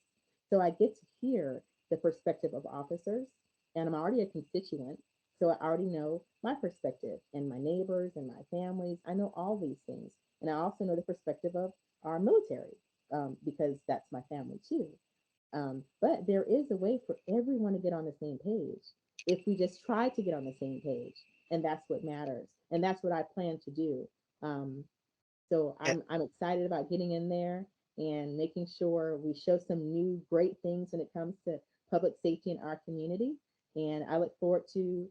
So I get to hear the perspective of officers, and I'm already a constituent. So I already know my perspective and my neighbors and my families. I know all these things. And I also know the perspective of our military, because that's my family too. But there is a way for everyone to get on the same page if we just try to get on the same page. And that's what matters. And that's what I plan to do. Um, so Eh, I'm excited about getting in there and making sure we show some new great things when it comes to public safety in our community. And I look forward to,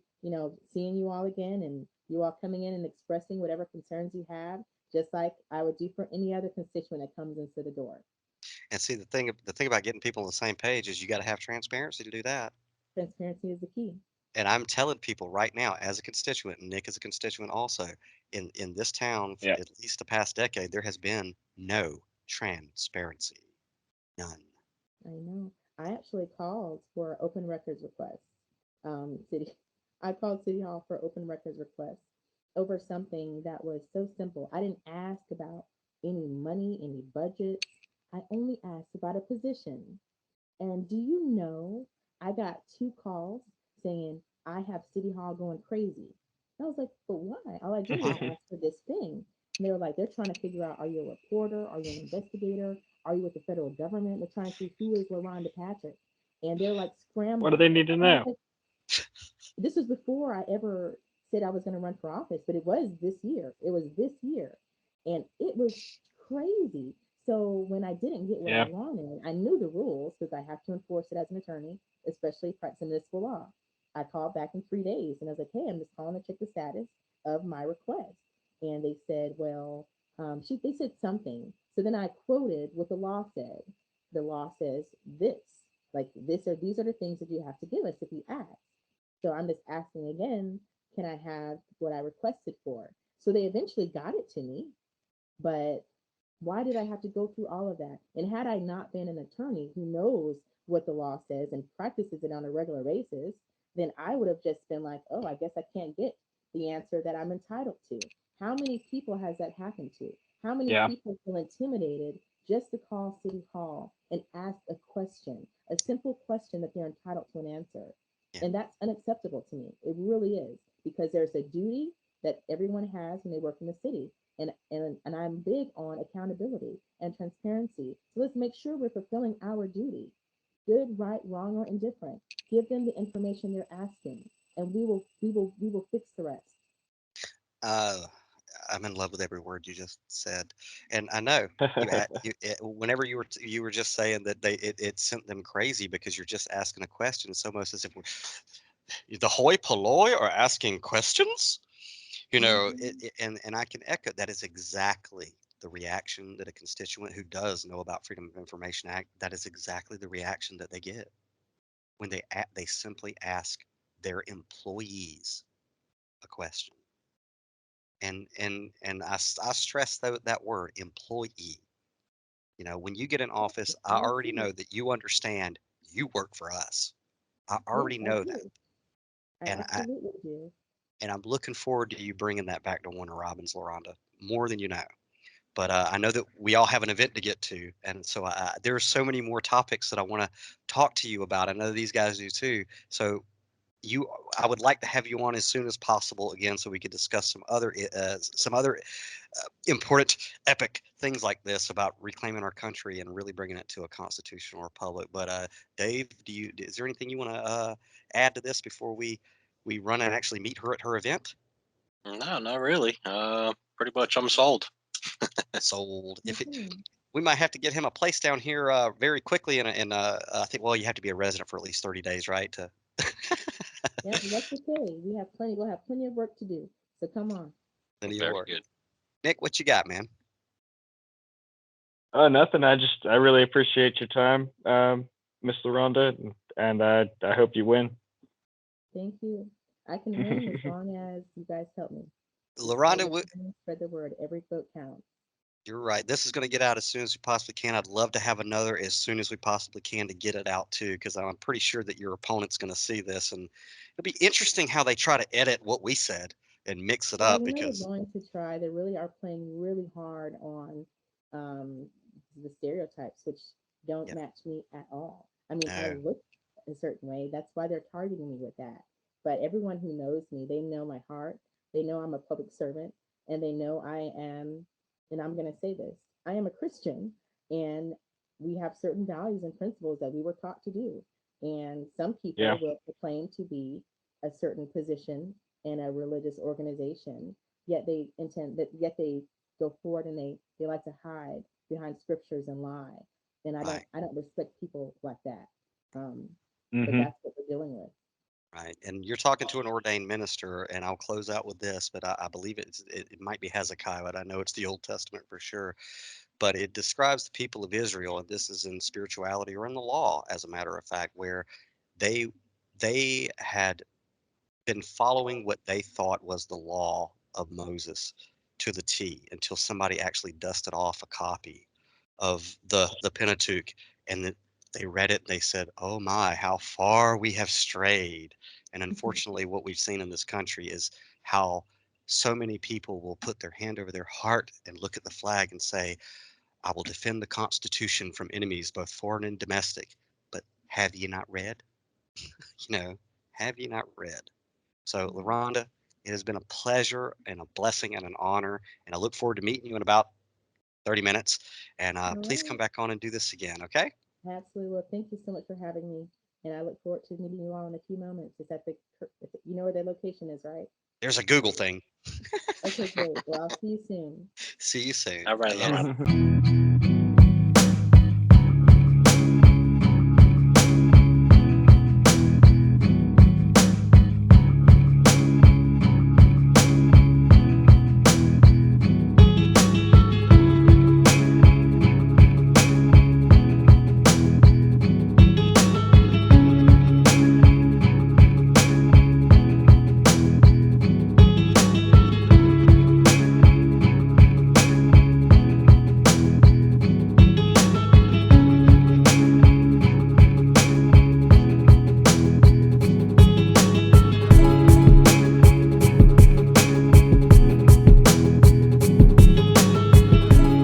seeing you all again, and you all coming in and expressing whatever concerns you have, just like I would do for any other constituent that comes into the door. And see, the thing about getting people on the same page is you got to have transparency to do that. Transparency is the key. And I'm telling people right now, as a constituent, and Nick is a constituent also, in this town for Yeah. at least the past decade, there has been no transparency, none. I know. I actually called for open records request. City, I called City Hall for open records request over something that was so simple. I didn't ask about any money, any budgets. I only asked about a position. And do you know, I got two calls saying I have City Hall going crazy. And I was like, but why? All I did was Wow. ask for this thing. And they were like, they're trying to figure out, are you a reporter? Are you an investigator? Are you with the federal government? They're trying to see who is LaRhonda Patrick. And they're like What do scrambling. they need to And I was know? like, this was before I ever said I was going to run for office, but it was this year. It was this year. And it was crazy. So when I didn't get what I Yeah. wanted, I knew the rules because I have to enforce it as an attorney, especially practicing municipal law. I called back in 3 days and I was like, hey, I'm just calling to check the status of my request. And they said, well, they said something. So then I quoted what the law said. The law says this, like these are the things that you have to give us if you ask. So I'm just asking again, can I have what I requested for? So they eventually got it to me, but why did I have to go through all of that? And had I not been an attorney who knows what the law says and practices it on a regular basis, then I would have just been like, oh, I guess I can't get the answer that I'm entitled to. How many people has that happened to? How many Yeah. people feel intimidated just to call City Hall and ask a question, a simple question that they're entitled to an answer? Yeah. And that's unacceptable to me. It really is, because there's a duty that everyone has when they work in the city. And I'm big on accountability and transparency. So let's make sure we're fulfilling our duty. Good, right, wrong, or indifferent. Give them the information they're asking, and we will fix the rest. Uh, I'm in love with every word you just said, and I know whenever you were just saying that it sent them crazy because you're just asking a question. It's almost as if the hoi polloi are asking questions. Hmm. And I can echo that is exactly the reaction that a constituent who does know about Freedom of Information Act. That is exactly the reaction that they get when they simply ask their employees a question. And I stress that word employee. When you get in office, I I already do. know that you understand you work for us. I Yes, already I know that, do. I and I absolutely do. and I'm looking forward to you bringing that back to Warner Robins, LaRhonda, more than you know. But I know that we all have an event to get to, and so there are so many more topics that I want to talk to you about. I know these guys do too. So you, I would like to have you on as soon as possible again, so we could discuss some other important, epic things like this about reclaiming our country and really bringing it to a constitutional republic. But Dave, is there anything you want to add to this before we run and actually meet her at her event? No, not really. Pretty much, I'm sold. Sold. Mhm. We might have to get him a place down here very quickly, and I think well you have to be a resident for at least 30 days, right? Yeah, but that's okay. We have plenty. We'll have plenty of work to do. So come on. Then you Very work. good. Nick, what you got, man? Nothing. I really appreciate your time, Miss LaRhonda, and I hope you win. Thank you. I can win as long as you guys help me. Spread LaRhonda, the spread the word. Every vote counts. you're right. This is going to get out as soon as we possibly can. I'd love to have another as soon as we possibly can to get it out too, because I'm pretty sure that your opponent's going to see this, and it'll be interesting how they try to edit what we said and mix it Well, up they're because going to try. They really are playing really hard on um, the stereotypes, which don't yeah, match me at all. I mean, I no, look a certain way. That's why they're targeting me with that. But everyone who knows me, they know my heart. They know I'm a public servant, and they know I am. And I'm going to say this: I am a Christian, and we have certain values and principles that we were taught to do. And some Yeah. people will proclaim to be a certain position in a religious organization, yet they go forward and they like to hide behind scriptures and lie. And right. I don't respect people like that. Um, but Hmm. that's what we're dealing with. Right. And you're talking to an ordained minister, and I'll close out with this, but I believe it might be Hezekiah, but I know it's the Old Testament for sure. But it describes the people of Israel, and this is in spirituality or in the law, as a matter of fact, where they they had been following what they thought was the law of Moses to the T until somebody actually dusted off a copy of the Pentateuch, and that they read it and they said, "Oh my, how far we have strayed." And unfortunately, what we've seen in this country is how so many people will put their hand over their heart and look at the flag and say, "I will defend the Constitution from enemies, both foreign and domestic." But have you not read? You know, have you not read? So, LaRhonda, it has been a pleasure and a blessing and an honor. And I look forward to meeting you in about 30 minutes. And All please come right. back on and do this again, okay? Absolutely. Well, thank you so much for having me. And I look forward to meeting you all in a few moments. It's at you know where their location is, right? There's a Google thing. Okay, great. Well, I'll see you soon. See you soon. All right, Yes. Laura.